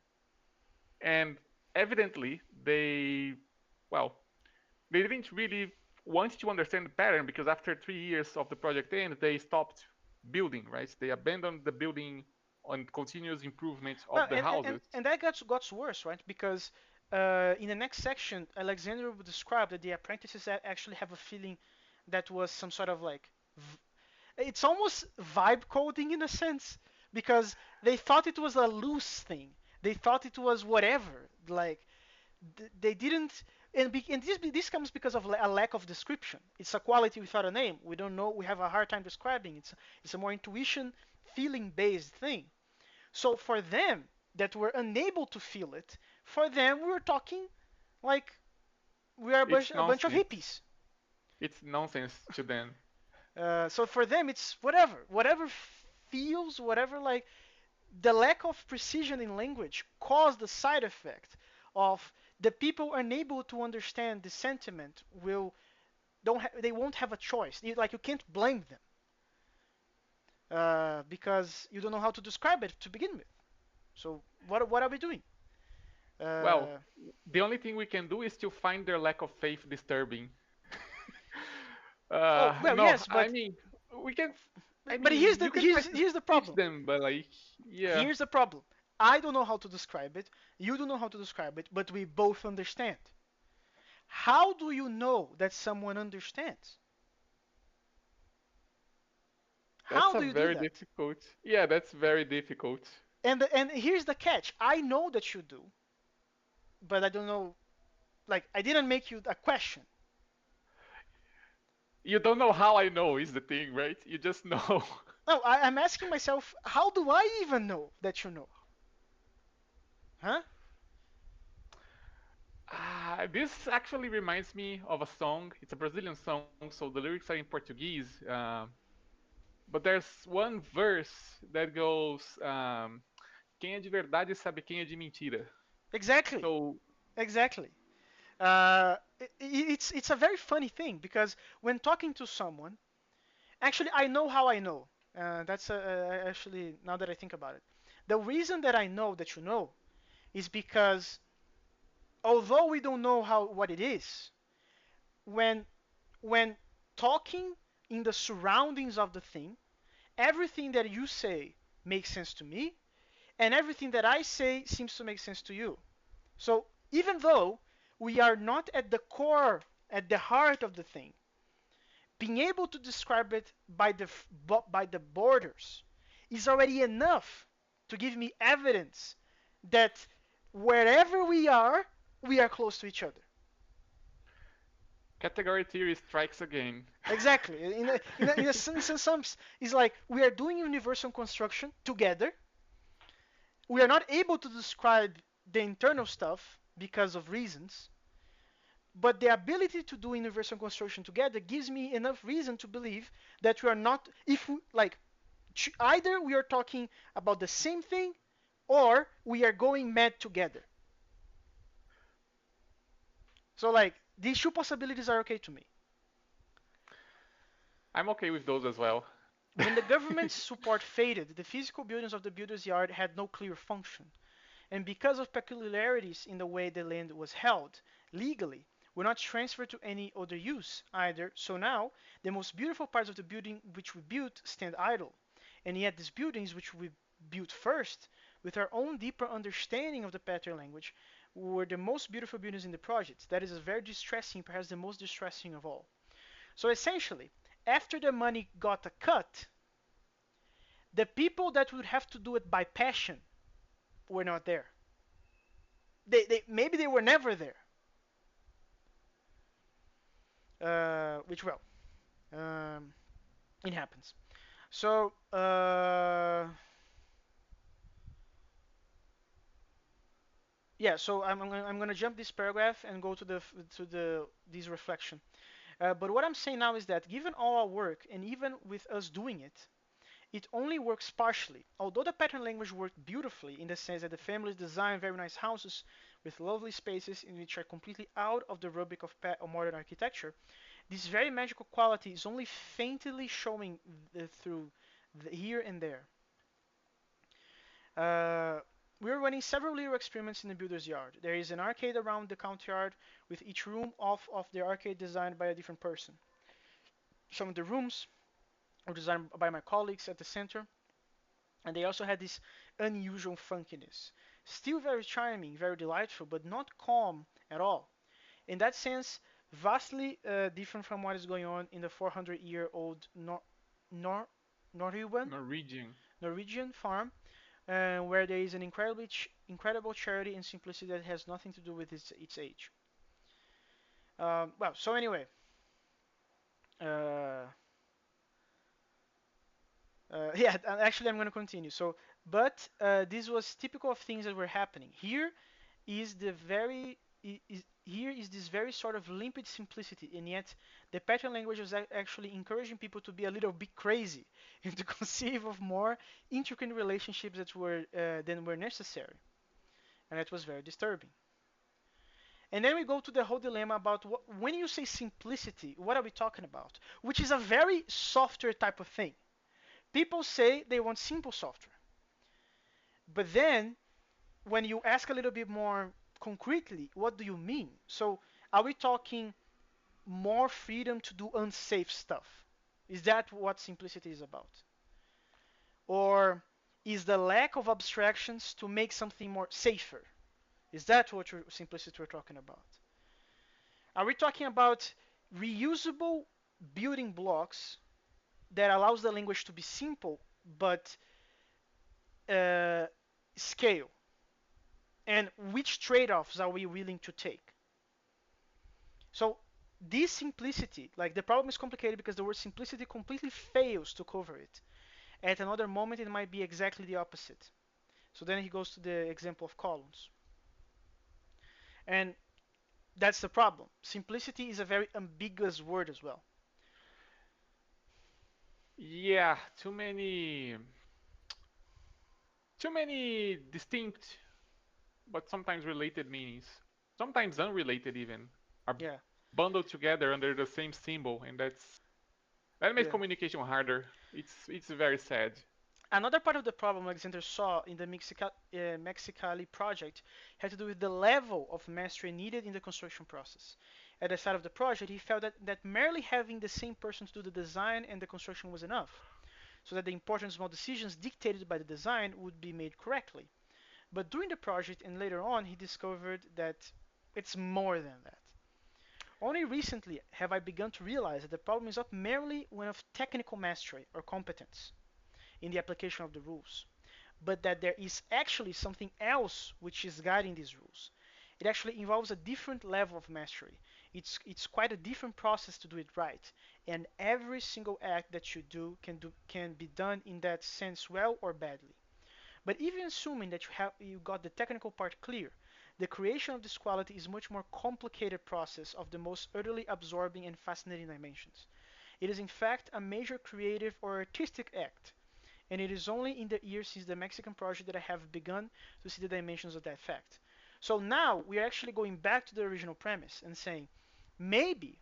and evidently well, they didn't really want to understand the pattern because after 3 years of the project end, they stopped building, right? They abandoned the building on continuous improvement Well, of the and houses. that got worse, right? Because in the next section, Alexander will describe that the apprentices actually have a feeling that was some sort of like it's almost vibe coding in a sense because they thought it was a loose thing. They thought it was whatever. Like they didn't. And this comes because of a lack of description. It's a quality without a name. We don't know. We have a hard time describing. It's a more intuition, feeling based thing. So for them that were unable to feel it, for them we were talking like we are a bunch, It's a bunch of nonsense. hippies. It's nonsense to them. So for them it's whatever feels, whatever like the lack of precision in language caused the side effect of the people unable to understand the sentiment they won't have a choice. Like you can't blame them because you don't know how to describe it to begin with. So what are we doing? Well, Uh, the only thing we can do is to find their lack of faith disturbing. oh well, No, yes, I but mean, we can. I but here's mean, the you can try here's to here's the teach problem. them, but like, yeah. Here's the problem. I don't know how to describe it. You don't know how to describe it, but we both understand. How do you know that someone understands? That's How a do you do very that? difficult. Yeah, that's very difficult. And here's the catch. I know that you do, but I don't know. Like I didn't make you a question. You don't know how I know is the thing, right? You just know. No, I'm asking myself, how do I even know that you know? Huh? This actually reminds me of a song. It's a Brazilian song, so the lyrics are in Portuguese. But there's one verse that goes, quem é de verdade sabe quem é de mentira. Exactly. So, Exactly. It's a very funny thing because when talking to someone, actually I know how I know. That's actually now that I think about it, the reason that I know that you know is because although we don't know how what it is, when when talking in the surroundings of the thing, everything that you say makes sense to me, and everything that I say seems to make sense to you. So even though we are not at the core, at the heart of the thing, being able to describe it by the borders is already enough to give me evidence that wherever we are close to each other. category theory strikes again. Exactly. In a sense, it's like we are doing universal construction together. We are not able to describe the internal stuff, because of reasons, but the ability to do universal construction together gives me enough reason to believe that we are not, if we, like, either we are talking about the same thing or we are going mad together. So like these two possibilities are okay to me. I'm okay with those as well. When the government's support faded, the physical buildings of the builder's yard had no clear function, and because of peculiarities in the way the land was held legally, were not transferred to any other use either. So now the most beautiful parts of the building which we built stand idle, and yet these buildings which we built first, with our own deeper understanding of the pattern language, were the most beautiful buildings in the project. That is a very distressing, perhaps the most distressing of all. So essentially, after the money got a cut, the people that would have to do it by passion were not there. They maybe they were never there. Which well, um, it happens. So yeah, so I'm gonna jump this paragraph and go to the this reflection. But what I'm saying now is that given all our work and even with us doing it, it only works partially. Although the pattern language worked beautifully in the sense that the families design very nice houses with lovely spaces in which are completely out of the rubric of modern architecture, this very magical quality is only faintly showing through here and there. Uh, we're running several little experiments in the builder's yard. There is an arcade around the courtyard with each room off of the arcade designed by a different person. Some of the rooms were designed by my colleagues at the center, and they also had this unusual funkiness. Still very charming, very delightful, but not calm at all. In that sense, vastly different from what is going on in the 400-year-old Nor- Norwegian Norwegian. Norwegian farm, where there is an incredible charity and simplicity that has nothing to do with its age. Well, so anyway, uh, yeah, actually, I'm going to continue. So, but this was typical of things that were happening. Is the very here is this very sort of limpid simplicity, and yet the pattern language was actually encouraging people to be a little bit crazy and to conceive of more intricate relationships that were than were necessary, and that was very disturbing. And then we go to the whole dilemma about when you say simplicity, what are we talking about? Which is a very software type of thing. People say they want simple software, but then when you ask a little bit more concretely, what do you mean? So are we talking more freedom to do unsafe stuff? Is that what simplicity is about? Or is the lack of abstractions to make something more safer? Is that what simplicity we're talking about? Are we talking about reusable building blocks that allows the language to be simple but uh, scale? And which trade-offs are we willing to take? So this simplicity, like the problem is complicated because the word simplicity completely fails to cover it. At another moment, it might be exactly the opposite. So then he goes to the example of columns. And that's the problem. Simplicity is a very ambiguous word as well. Yeah, too many distinct but sometimes related meanings, sometimes unrelated even, are Yeah, bundled together under the same symbol, and that makes yeah. communication harder. It's very sad. Another part of the problem Alexander saw in the Mexicali project had to do with the level of mastery needed in the construction process. At the start of the project, he felt that merely having the same person to do the design and the construction was enough, so that the important small decisions dictated by the design would be made correctly. But during the project and later on, he discovered that it's more than that. Only recently have I begun to realize that the problem is not merely one of technical mastery or competence in the application of the rules, but that there is actually something else which is guiding these rules. It actually involves a different level of mastery. It's quite a different process to do it right, and every single act that you can be done in that sense well or badly. But even assuming that you got the technical part clear, The creation of this quality is much more complicated process of the most utterly absorbing and fascinating dimensions. It is in fact a major creative or artistic act, and it is only in the years since the Mexican project that I have begun to see the dimensions of that fact. So now we are actually going back to the original premise and saying maybe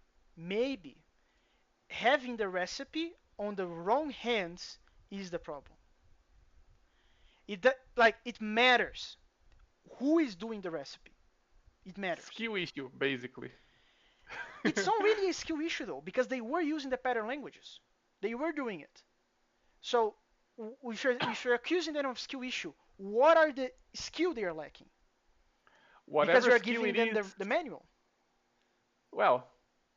having the recipe on the wrong hands is the problem. It matters who is doing the recipe. It matters. Skill issue, basically. It's not really a skill issue though, because they were using the pattern languages. They were doing it. So if you're accusing them of skill issue, what are the skill they are lacking? Because Whatever you're skill giving it them is, the manual. well,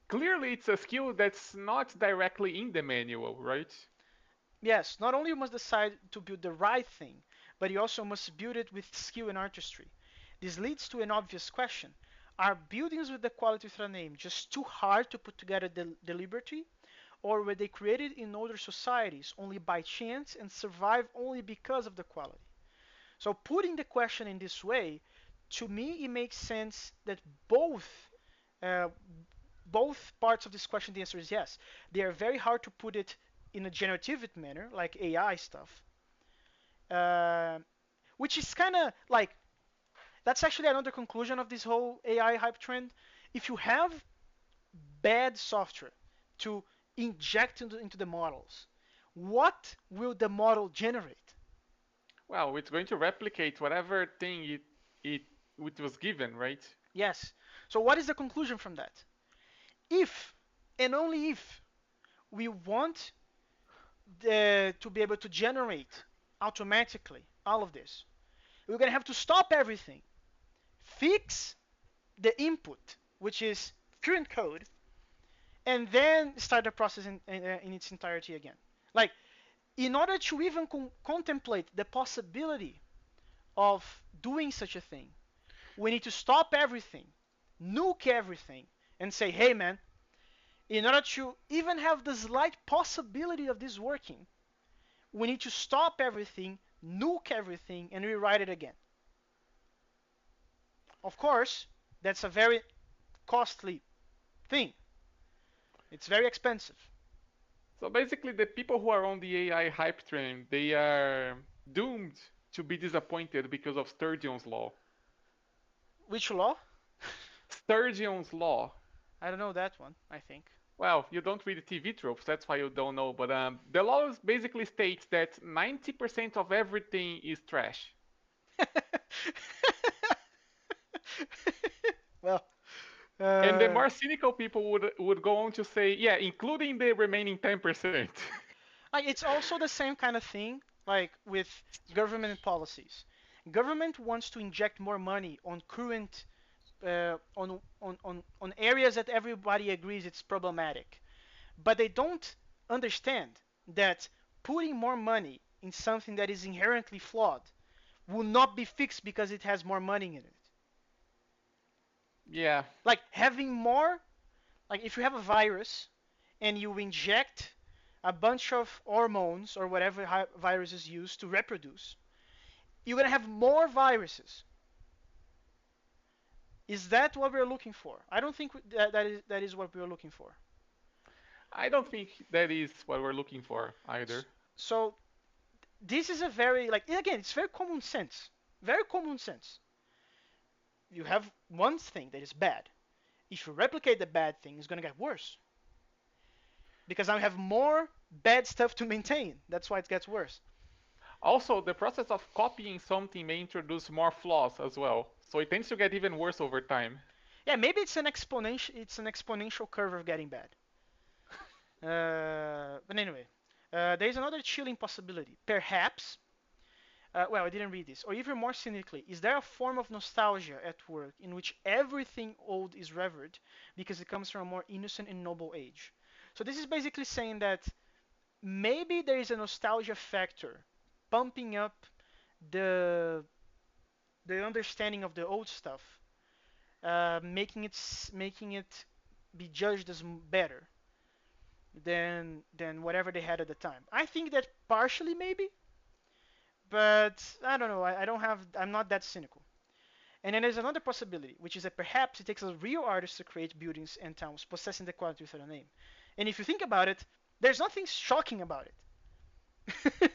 clearly it's a skill that's not directly in the manual, right? Yes, not only you must decide to build the right thing, but you also must build it with skill and artistry. This leads to an obvious question. Are buildings with the quality of a name just too hard to put together deliberately? Or were they created in older societies only by chance and survive only because of the quality? So putting the question in this way, to me, it makes sense that uh, both parts of this question, the answer is yes. They are very hard to put it in a generative manner, like AI stuff, uh, which is kind of like that's actually another conclusion of this whole AI hype trend. If you have bad software to inject into the models, what will the model generate? Well, it's going to replicate whatever thing it it was given, right? Yes. So what is the conclusion from that? If and only if we want to be able to generate automatically all of this, we're going to have to stop everything, fix the input, which is current code, and then start the process in its entirety again. Like, in order to even contemplate the possibility of doing such a thing, we need to stop everything, nuke everything, and say, hey man, in order to even have the slight possibility of this working, we need to stop everything, nuke everything, and rewrite it again. Of course, that's a very costly thing. It's very expensive. So basically, the people who are on the AI hype train, they are doomed to be disappointed because of Sturgeon's law. Which law? Sturgeon's law. I don't know that one, I think. Well, you don't read the TV tropes, that's why you don't know. But the law basically states that 90% of everything is trash. Well, And the uh, more cynical people would go on to say, yeah, including the remaining 10%. it's also the same kind of thing like with government policies. Government wants to inject more money on current on areas that everybody agrees it's problematic, but they don't understand that putting more money in something that is inherently flawed will not be fixed because it has more money in it. Yeah, Like having more, like if you have a virus and you inject a bunch of hormones or whatever viruses use to reproduce, you're gonna have more viruses. Is that what we're looking for? I don't think that is what we're looking for. I don't think that is what we're looking for either. So this is a very like again, it's very common sense. Very common sense. You have one thing that is bad. If you replicate the bad thing, it's gonna get worse because now you have more bad stuff to maintain. That's why it gets worse. Also, the process of copying something may introduce more flaws as well, so it tends to get even worse over time. Yeah, maybe it's an exponential. It's an exponential curve of getting bad. But anyway, there is another chilling possibility. Perhaps, well, I didn't read this. Or even more cynically, is there a form of nostalgia at work in which everything old is revered because it comes from a more innocent and noble age? So this is basically saying that maybe there is a nostalgia factor pumping up the the understanding of the old stuff, making it be judged as better than whatever they had at the time. I think that partially maybe, but I don't know. I don't have. I'm not that cynical. And then there's another possibility, which is that perhaps it takes a real artist to create buildings and towns possessing the quality without a name. And if you think about it, there's nothing shocking about it.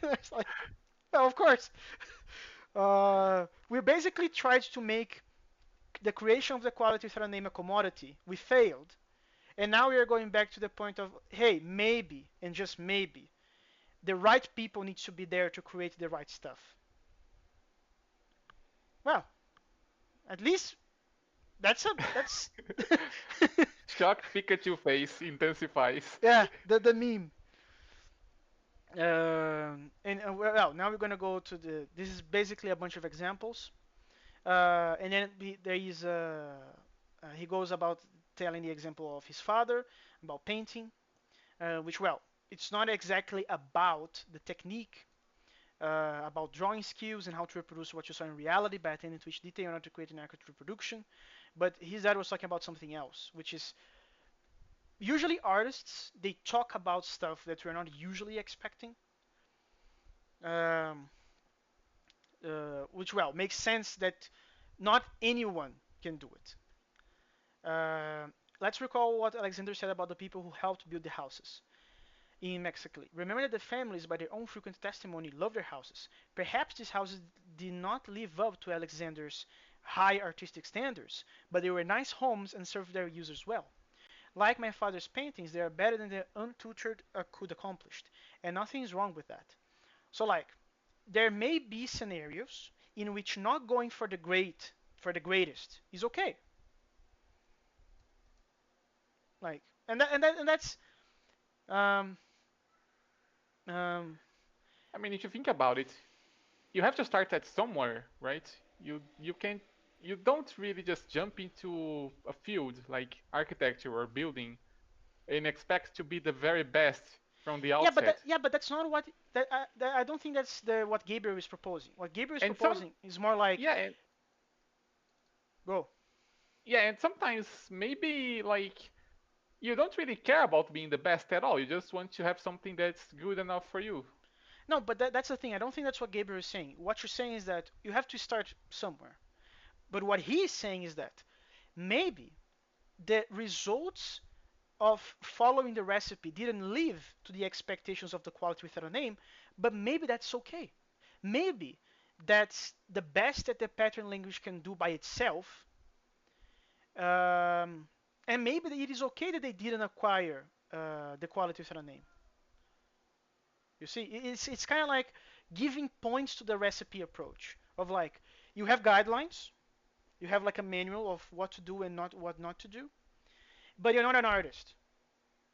It's like, well, of course. We basically tried to make the creation of the quality without a name a commodity. We failed. And now we are going back to the point of, hey, maybe, and just maybe, the right people need to be there to create the right stuff. Well, at least that's Shocked Pikachu face intensifies. yeah, the meme. And well, now we're gonna go to the. This is basically a bunch of examples, and then there is he goes about telling the example of his father about painting, which well, it's not exactly about the technique, about drawing skills and how to reproduce what you saw in reality by attending to each detail in order to create an accurate reproduction. But his dad was talking about something else, which is usually artists they talk about stuff that we're not usually expecting. Um, which well makes sense that not anyone can do it. Uh, let's recall what Alexander said about the people who helped build the houses in Mexico. Remember that the families, by their own frequent testimony, loved their houses. Perhaps these houses did not live up to Alexander's high artistic standards, but they were nice homes and served their users well. Like my father's paintings, they are better than the untutored could accomplish, and nothing is wrong with that. So, like, there may be scenarios in which not going for the greatest, is okay. Like, and that's um um I mean, if you think about it, you have to start at somewhere, right? You can't you don't really just jump into a field like architecture or building and expect to be the very best from the outset. yeah, but that's not what I don't think that's the what Gabriel is proposing. What Gabriel is And some proposing is more like yeah, and go. yeah, and sometimes maybe like you don't really care about being the best at all. You just want to have something that's good enough for you. No, but that's the thing. I don't think that's what Gabriel is saying. What you're saying is that you have to start somewhere. But what he is saying is that maybe the results of following the recipe didn't live to the expectations of the quality without a name, but maybe that's okay. Maybe that's the best that the pattern language can do by itself, um, and maybe it is okay that they didn't acquire the quality without a name. You see, it's kind of like giving points to the recipe approach of like you have guidelines, you have like a manual of what to do and not what not to do, but you're not an artist.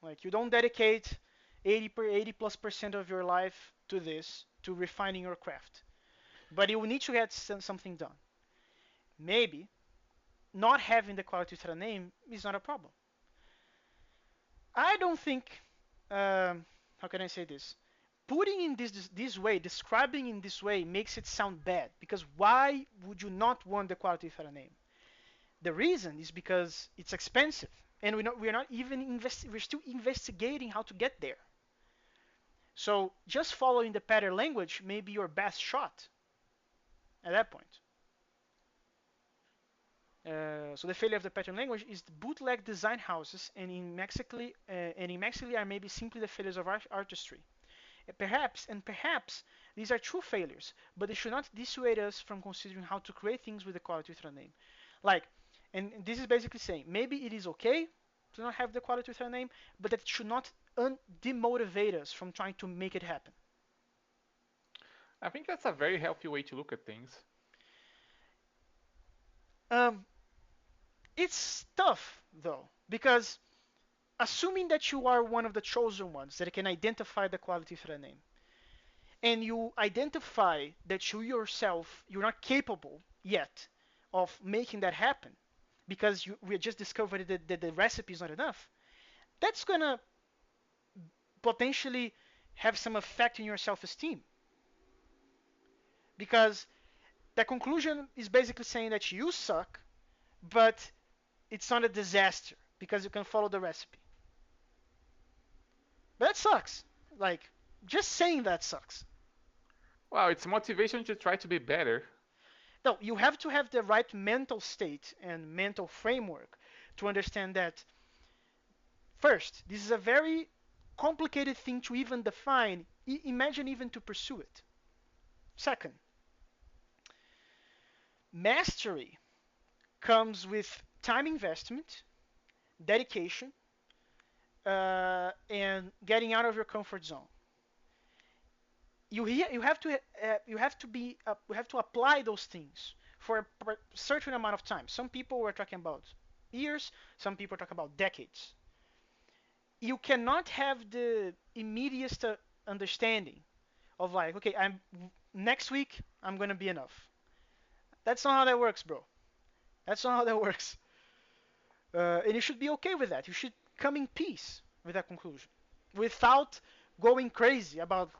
Like you don't dedicate 80 plus percent of your life to this, to refining your craft. But you need to get something done. Maybe not having the quality without a name is not a problem. I don't think. How can I say this? Putting in this way, describing in this way, makes it sound bad. Because why would you not want the quality without a name? The reason is because it's expensive, and we're not even we're still investigating how to get there. So just following the pattern language may be your best shot at that point. So the failure of the pattern language is the bootleg design houses, and in Mexico are maybe simply the failures of artistry. Perhaps these are true failures, but they should not dissuade us from considering how to create things with the quality without a name. Like, and this is basically saying maybe it is okay to not have the quality without a name, but that it should not demotivate us from trying to make it happen. I think that's a very healthy way to look at things. Um, it's tough though, because assuming that you are one of the chosen ones that can identify the quality without a name, and you identify that you yourself you're not capable yet of making that happen because we just discovered that the recipe is not enough, that's gonna potentially have some effect in your self-esteem because the conclusion is basically saying that you suck, but it's not a disaster because you can follow the recipe. But that sucks. Like, just saying that sucks. Well, it's motivation to try to be better. No, you have to have the right mental state and mental framework to understand that, first, this is a very complicated thing to even define. Imagine even to pursue it. Second, mastery comes with time investment, dedication, and getting out of your comfort zone. You have to apply those things for a certain amount of time. Some people were talking about years, some people talk about decades. You cannot have the immediate understanding of like, okay, I'm next week I'm gonna be enough. That's not how that works, bro. That's not how that works. And you should be okay with that. You should come in peace with that conclusion, without going crazy about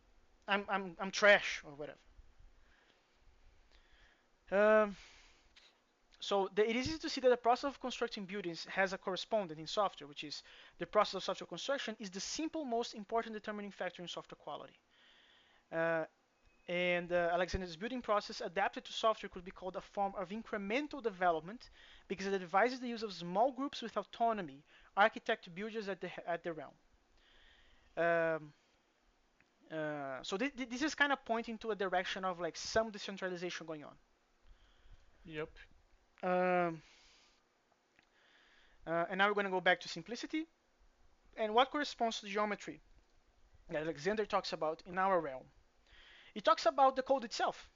I'm trash or whatever. Um, it is easy to see that the process of constructing buildings has a correspondent in software, which is the process of software construction is the simple most important determining factor in software quality. Uh, and Alexander's building process adapted to software could be called a form of incremental development because it advises the use of small groups with autonomy, architect builders at the realm. Um, this is kind of pointing to a direction of like some decentralization going Yep. on. And now we're going to go back to simplicity and what corresponds to geometry that Alexander talks about in our realm. He talks about the code itself.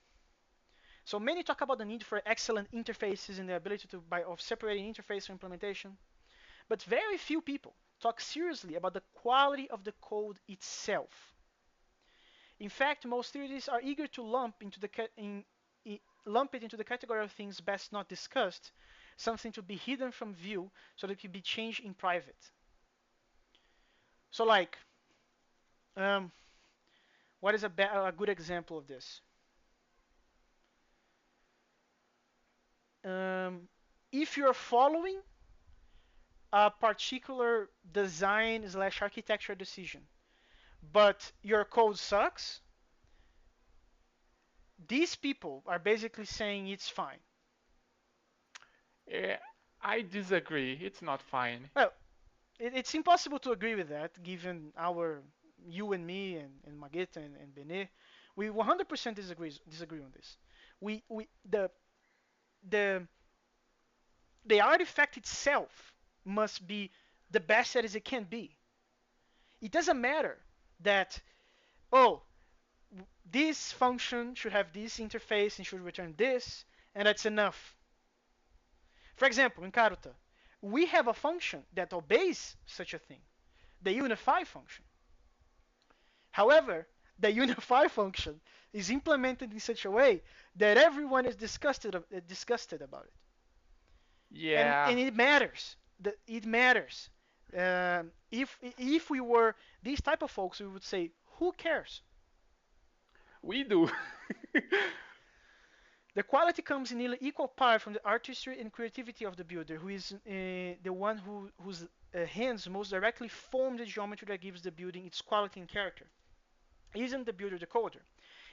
So many talk about the need for excellent interfaces and the ability of separating interface from implementation, but very few people talk seriously about the quality of the code itself. In fact, most theorists are eager to lump it into the category of things best not discussed, something to be hidden from view so that it can be changed in private. So like, um, what is a good example of this? Um, if you're following a particular design slash architecture decision, but your code sucks, these people are basically saying it's fine. Eh, I disagree. It's not fine. Well, it's impossible to agree with that, given you and me and Mageta and Benet, we 100% disagree on this. We the the artifact itself must be the best as it can be. It doesn't matter that, oh, this function should have this interface and should return this, and that's enough. For example, in Karuta, we have a function that obeys such a thing, the unify function. However, the unify function is implemented in such a way that everyone is disgusted about it. and Yeah, and it matters. It matters. If we were these type of folks, we would say, who cares? we do. The quality comes in nearly equal part from the artistry and creativity of the builder, who is the one whose hands most directly form the geometry that gives the building its quality and character. Isn't the builder the coder?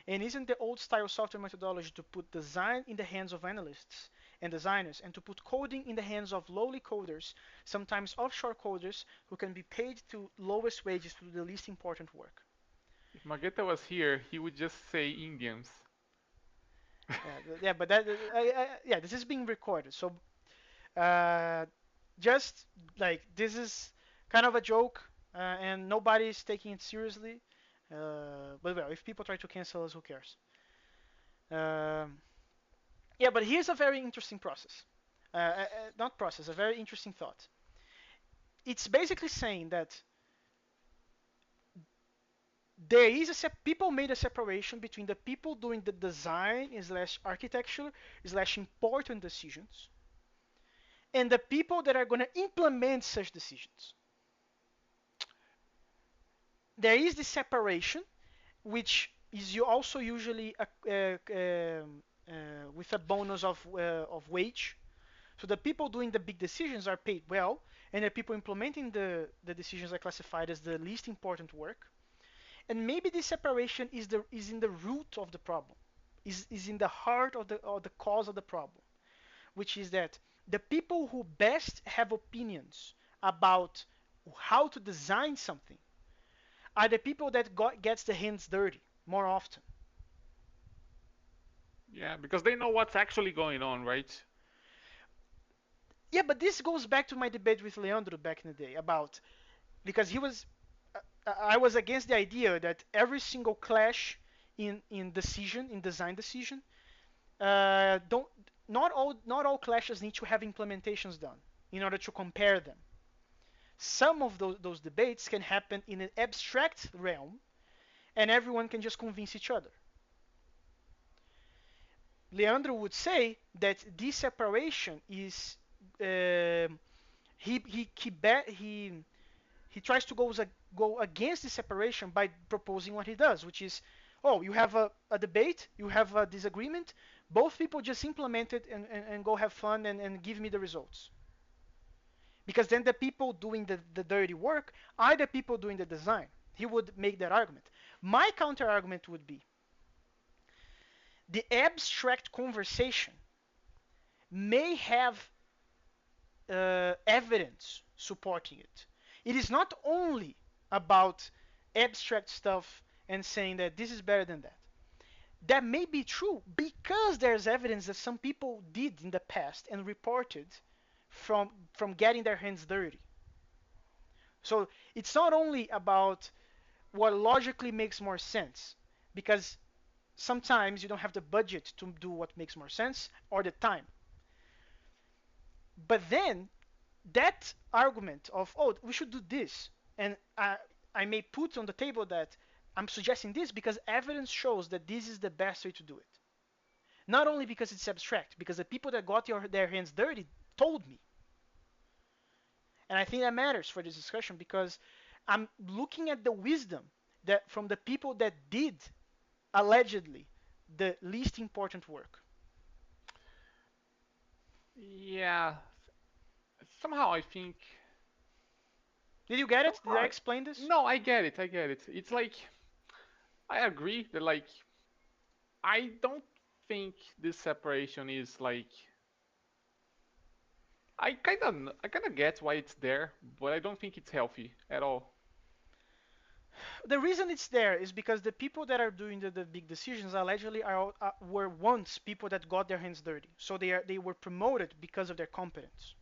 And isn't the old style software methodology to put design in the hands of analysts and designers and to put coding in the hands of lowly coders, sometimes offshore coders who can be paid to lowest wages to do the least important work? If Mageta was here, he would just say Indians. Yeah, but yeah, this is being recorded. So uh, just like this is kind of a joke, and nobody's taking it seriously. But well, if people try to cancel us, who cares? Um, yeah, but here's a very interesting process. Not process, a very interesting thought. It's basically saying that there is people made a separation between the people doing the design slash architecture slash important decisions and the people that are going to implement such decisions. There is this separation, which is you also usually with a bonus of wage. So the people doing the big decisions are paid well, and the people implementing the decisions are classified as the least important work. And maybe this separation is in the root of the problem. is in the heart of the cause of the problem, which is that the people who best have opinions about how to design something are the people that gets the hands dirty more often. Yeah, because they know what's actually going on, right? Yeah, but this goes back to my debate with Leandro back in the day about because he was I was against the idea that every single clash in design decision don't not all clashes need to have implementations done in order to compare them. Some of those debates can happen in an abstract realm, and everyone can just convince each other. Leandro would say that this separation is um he he tries to go against this separation by proposing what he does, which is, oh, you have a debate, you have a disagreement, both people just implement it and go have fun and give me the results. Because then the people doing the dirty work are the people doing the design. He would make that argument. My counter argument would be the abstract conversation may have evidence supporting it. It is not only about abstract stuff and saying that this is better than that. That may be true because there's evidence that some people did in the past and reported from getting their hands dirty. So it's not only about what logically makes more sense, because sometimes you don't have the budget to do what makes more sense or the time. But then that argument of, oh, we should do this, and I may put on the table that I'm suggesting this because evidence shows that this is the best way to do it. Not only because it's abstract, because the people that got their hands dirty told me. And I think that matters for this discussion because I'm looking at the wisdom that from the people that did allegedly the least important work. Yeah, somehow I think Did you get it? Did somehow I I, explain this? no, I get it. I get it. It's like I agree that like I don't think this separation is like I kind of get why it's there, but I don't think it's healthy at all. The reason it's there is because the people that are doing the big decisions allegedly were once people that got their hands dirty. So they were promoted because of their competence.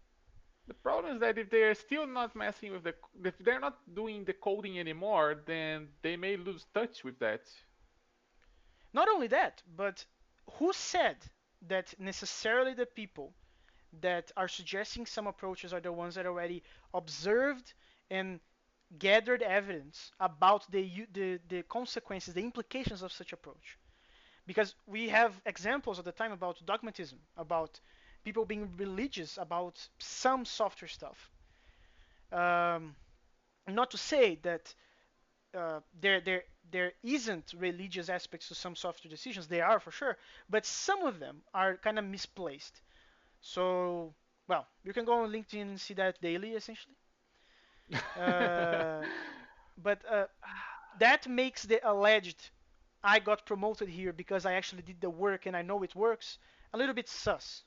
The problem is that if they're still not messing with if they're not doing the coding anymore, then they may lose touch with that. Not only that, but who said that necessarily the people that are suggesting some approaches are the ones that already observed and gathered evidence about the consequences, the implications of such approach? Because we have examples at the time about dogmatism, about people being religious about some software stuff. Um, Not to say that there isn't religious aspects to some software decisions. There are for sure, but some of them are kind of misplaced. So, well, you can go on LinkedIn and see that daily, essentially. Uh, but that makes the alleged "I got promoted here because I actually did the work and I know it works" a little bit sus.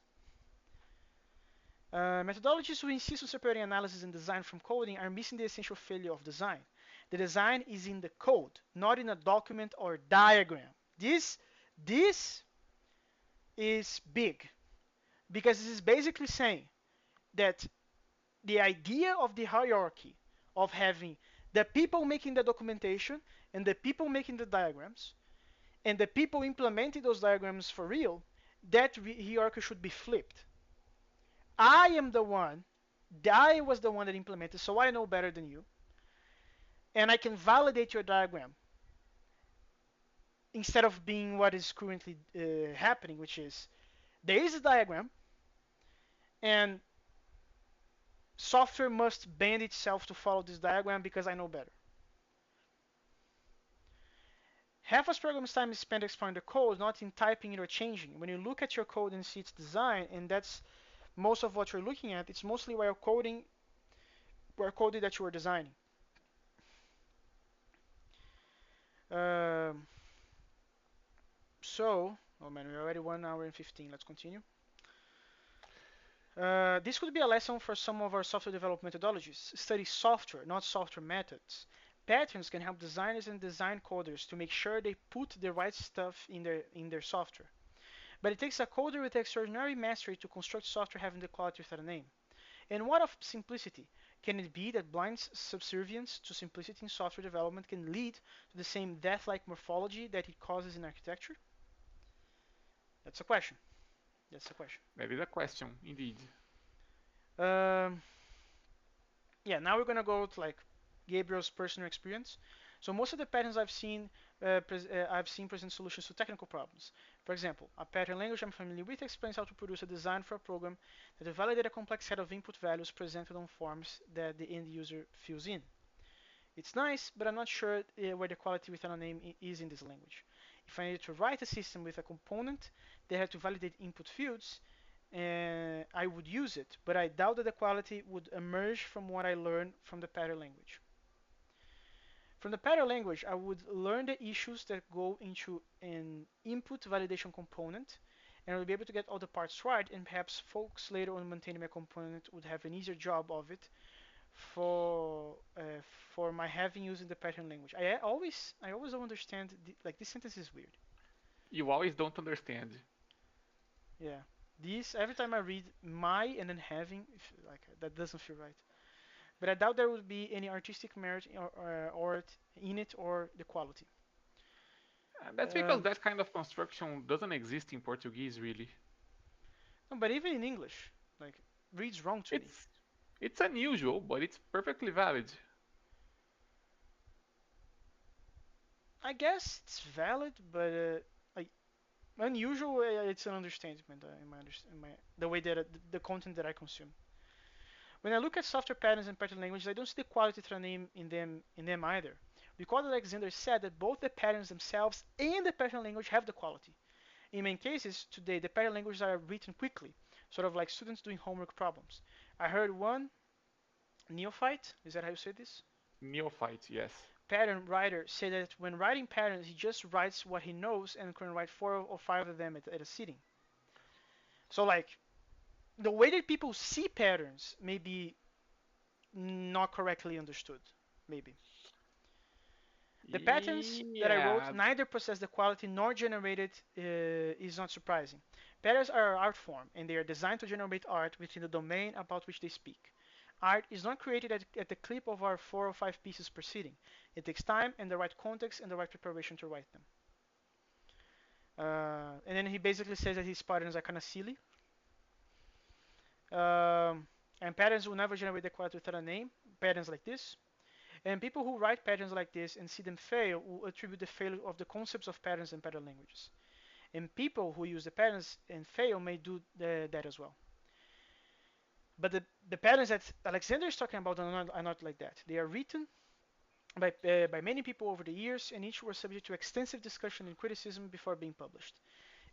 Methodologies who insist on separating analysis and design from coding are missing the essential failure of design. The design is in the code, not in a document or diagram. This is big because this is basically saying that the idea of the hierarchy of having the people making the documentation and the people making the diagrams and the people implementing those diagrams for real, that hierarchy should be flipped. I am the one, I was the one that implemented, so I know better than you, and I can validate your diagram instead of being what is currently happening, which is there is a diagram, and software must bend itself to follow this diagram because I know better. Half a program's time is spent exploring the code, not in typing it or changing. When you look at your code and see its design, and that's most of what you're looking at, it's mostly where coding that you are designing. Um, so Oh man, we're already 1 hour and 15. Let's continue. This could be a lesson for some of our software development methodologies. Study software, not software methods. Patterns can help designers and design coders to make sure they put the right stuff in their software. But it takes a coder with extraordinary mastery to construct software having the quality without a name. And what of simplicity? Can it be that blind subservience to simplicity in software development can lead to the same death-like morphology that it causes in architecture? That's a question. That's a question. That is a question, indeed. Um, yeah, now we're gonna go to like Gabriel's personal experience. So most of the patterns I've seen present solutions to technical problems. For example, a pattern language I'm familiar with explains how to produce a design for a program that will validate a complex set of input values presented on forms that the end user fills in. It's nice, but I'm not sure where the quality within a name is in this language. If I needed to write a system with a component that had to validate input fields, I would use it, but I doubt that the quality would emerge from what I learned from the pattern language. From the pattern language, I would learn the issues that go into an input validation component, and I would be able to get all the parts right, and perhaps folks later on maintaining my component would have an easier job of it for for my having using the pattern language. I always don't understand like this sentence is weird. You always don't understand. Yeah, this every time I read my and then having like that doesn't feel right. But I doubt there would be any artistic merit or in it or the quality. That's because Um, that kind of construction doesn't exist in Portuguese, really. no, but even in English, like reads wrong to me. It's it's unusual, but it's perfectly valid. I guess it's valid, but like unusual, it's an understatement in my the way that the content that I consume. When I look at software patterns and pattern languages, I don't see the quality through name in them either. Because Alexander said that both the patterns themselves and the pattern language have the quality. In many cases, today the pattern languages are written quickly, sort of like students doing homework problems. I heard one neophyte, is that how you say this? Neophyte, yes. Pattern writer say that when writing patterns, he just writes what he knows and can write 4 or 5 of them at a sitting. So like the way that people see patterns may be not correctly understood, maybe. The patterns that I wrote Yeah, neither possess the quality nor generated is not surprising. Patterns are an art form, and they are designed to generate art within the domain about which they speak. Art is not created at the clip of our 4 or 5 pieces per sitting. It takes time and the right context and the right preparation to write them. And then he basically says that his patterns are kind of silly. Um, and patterns will never generate the quality without a name. Patterns like this. And people who write patterns like this and see them fail will attribute the failure of the concepts of patterns and pattern languages. And people who use the patterns and fail may do that as well. But the patterns that Alexander is talking about are not like that. They are written by many people over the years, and each were subject to extensive discussion and criticism before being published.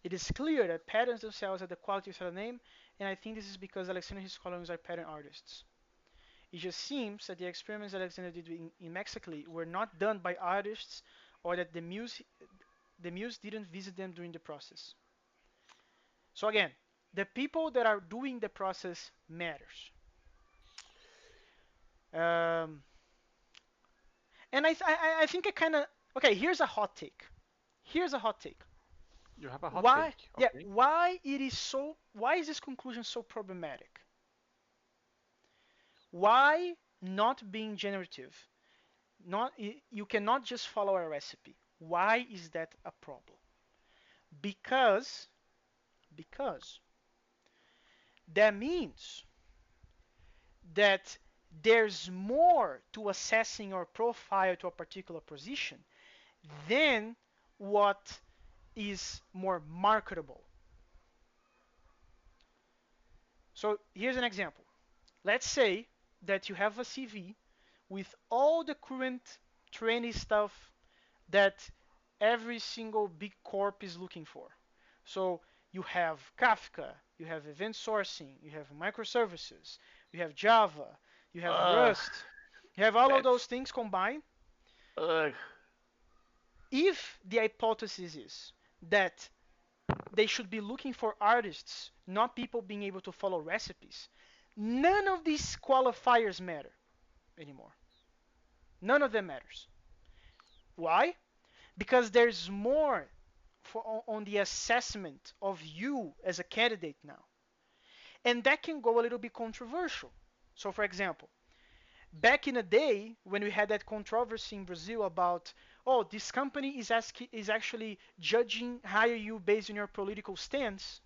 It is clear that patterns themselves have the quality of a name, and I think this is because Alexander and his colleagues are pattern artists. It just seems that the experiments Alexander did in Mexico were not done by artists, or that the muse didn't visit them during the process. So again, the people that are doing the process matters. Um, and I think I kind of okay. Here's a hot take. Here's a hot take. you have a hot Why? take, Yeah. okay? Why it is so? Why is this conclusion so problematic? Why not being generative? Not you cannot just follow a recipe. Why is that a problem? Because because that means that there's more to assessing your profile to a particular position than what is more marketable. So here's an example. Let's say that you have a CV with all the current trendy stuff that every single big corp is looking for. So you have Kafka, you have event sourcing, you have microservices, you have Java, you have Ugh, Rust, you have all of those that's things combined. ugh. If the hypothesis is that they should be looking for artists, not people being able to follow recipes. None of these qualifiers matter anymore. None of them matters. Why? Because there's more on the assessment of you as a candidate now. And that can go a little bit controversial. So, for example, back in the day when we had that controversy in Brazil about, oh, this company is actually judging hire you based on your political stance,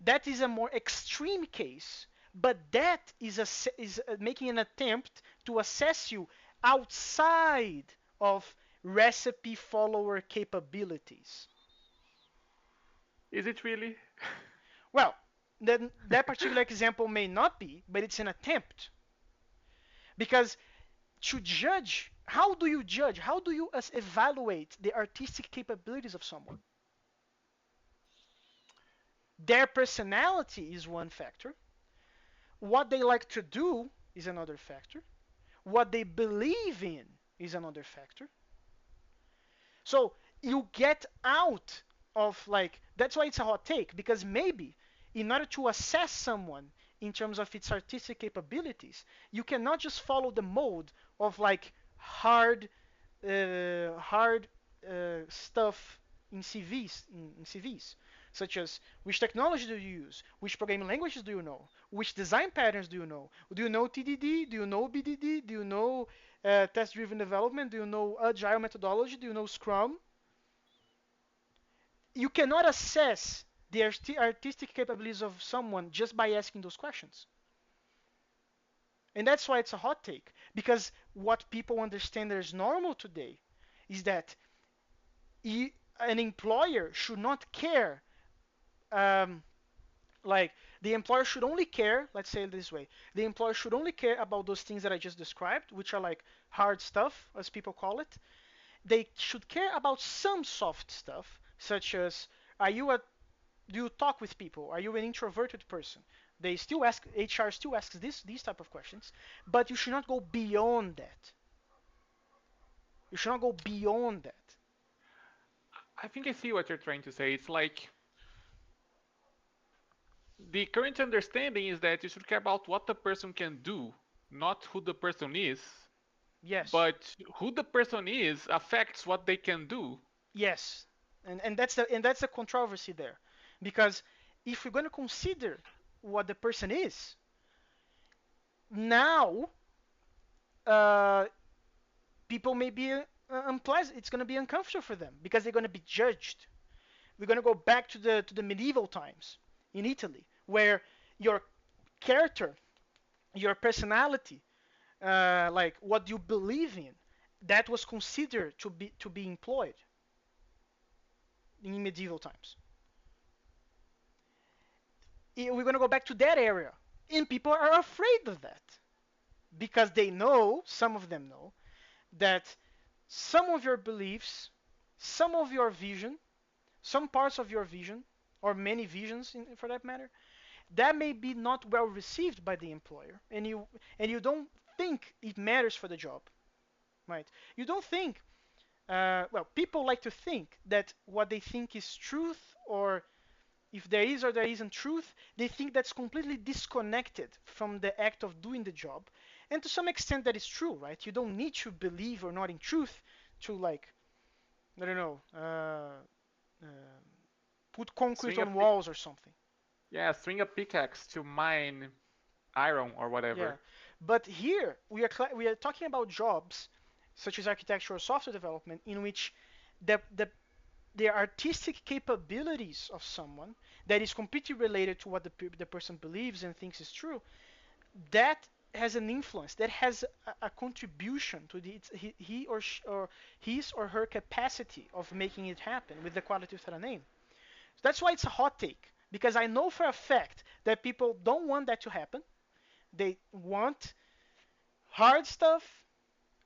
that is a more extreme case, but that is making an attempt to assess you outside of recipe follower capabilities. Is it really? Well, then that particular example may not be, but it's an attempt. Because to judge, how do you judge? How do you evaluate the artistic capabilities of someone? Their personality is one factor. What they like to do is another factor. What they believe in is another factor. So you get out of like, that's why it's a hot take, because maybe in order to assess someone in terms of its artistic capabilities, you cannot just follow the mode of like hard stuff in CVs, such as which technology do you use, which programming languages do you know, which design patterns do you know TDD, do you know BDD, do you know test-driven development, do you know agile methodology, do you know Scrum? You cannot assess the artistic capabilities of someone just by asking those questions. And that's why it's a hot take. Because what people understand as normal today is that an employer should not care. Um, like, the employer should only care, let's say it this way, the employer should only care about those things that I just described, which are like hard stuff, as people call it. They should care about some soft stuff, such as, are you a do you talk with people? Are you an introverted person? They still ask HR still asks these type of questions, but you should not go beyond that. You should not go beyond that. I think I see what you're trying to say. It's like the current understanding is that you should care about what the person can do, not who the person is. Yes, But who the person is affects what they can do. yes, and that's the controversy there, because if we're going to consider what the person is now, uh, people may be unpleasant. It's going to be uncomfortable for them because they're going to be judged. We're going to go back to the medieval times in Italy, where your character, your personality, like what you believe in, that was considered to be employed in medieval times. We're going to go back to that area, and people are afraid of that because they know, some of them know, that some of your beliefs, some of your vision, some parts of your vision, or many visions for that matter, that may be not well received by the employer, and you don't think it matters for the job, right? You don't think, well, people like to think that what they think is truth, or if there is or there isn't truth, they think that's completely disconnected from the act of doing the job. And to some extent that is true, right? You don't need to believe or not in truth to, like, I don't know, put concrete Swing a on pick, walls or something. yeah, swing a pickaxe to mine iron or Yeah. whatever. But here we are talking about jobs such as architecture or software development in which the artistic capabilities of someone that is completely related to what the person believes and thinks is true, that has an influence, that has a contribution to he or, or his or her capacity of making it happen with the quality of their name. So that's why it's a hot take, because I know for a fact that people don't want that to happen. They want hard stuff,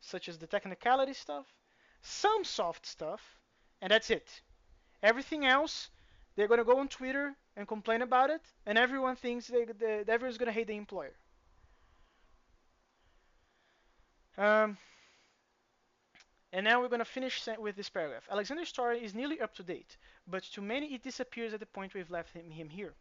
such as the technicality stuff, some soft stuff, and that's it. Everything else, they're gonna go on Twitter and complain about it, and everyone thinks everyone's gonna hate the employer. Um, And now we're going to finish with this paragraph. Alexander's story is nearly up to date, but to many it disappears at the point we've left him here.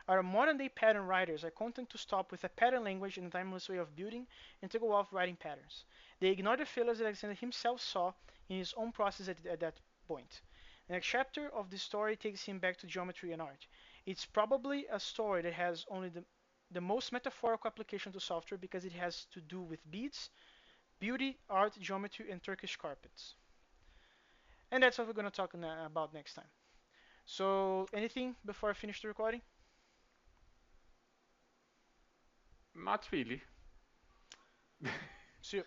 Our modern day pattern writers are content to stop with a pattern language and a timeless way of building and to go off writing patterns. They ignore the failures that Alexander himself saw in his own process at that point. The next chapter of the story takes him back to geometry and art. It's probably a story that has only the most metaphorical application to software because it has to do with beads, beauty, art, geometry, and Turkish carpets. And that's what we're going to talk about next time. So, anything before I finish the recording? Not really. See you.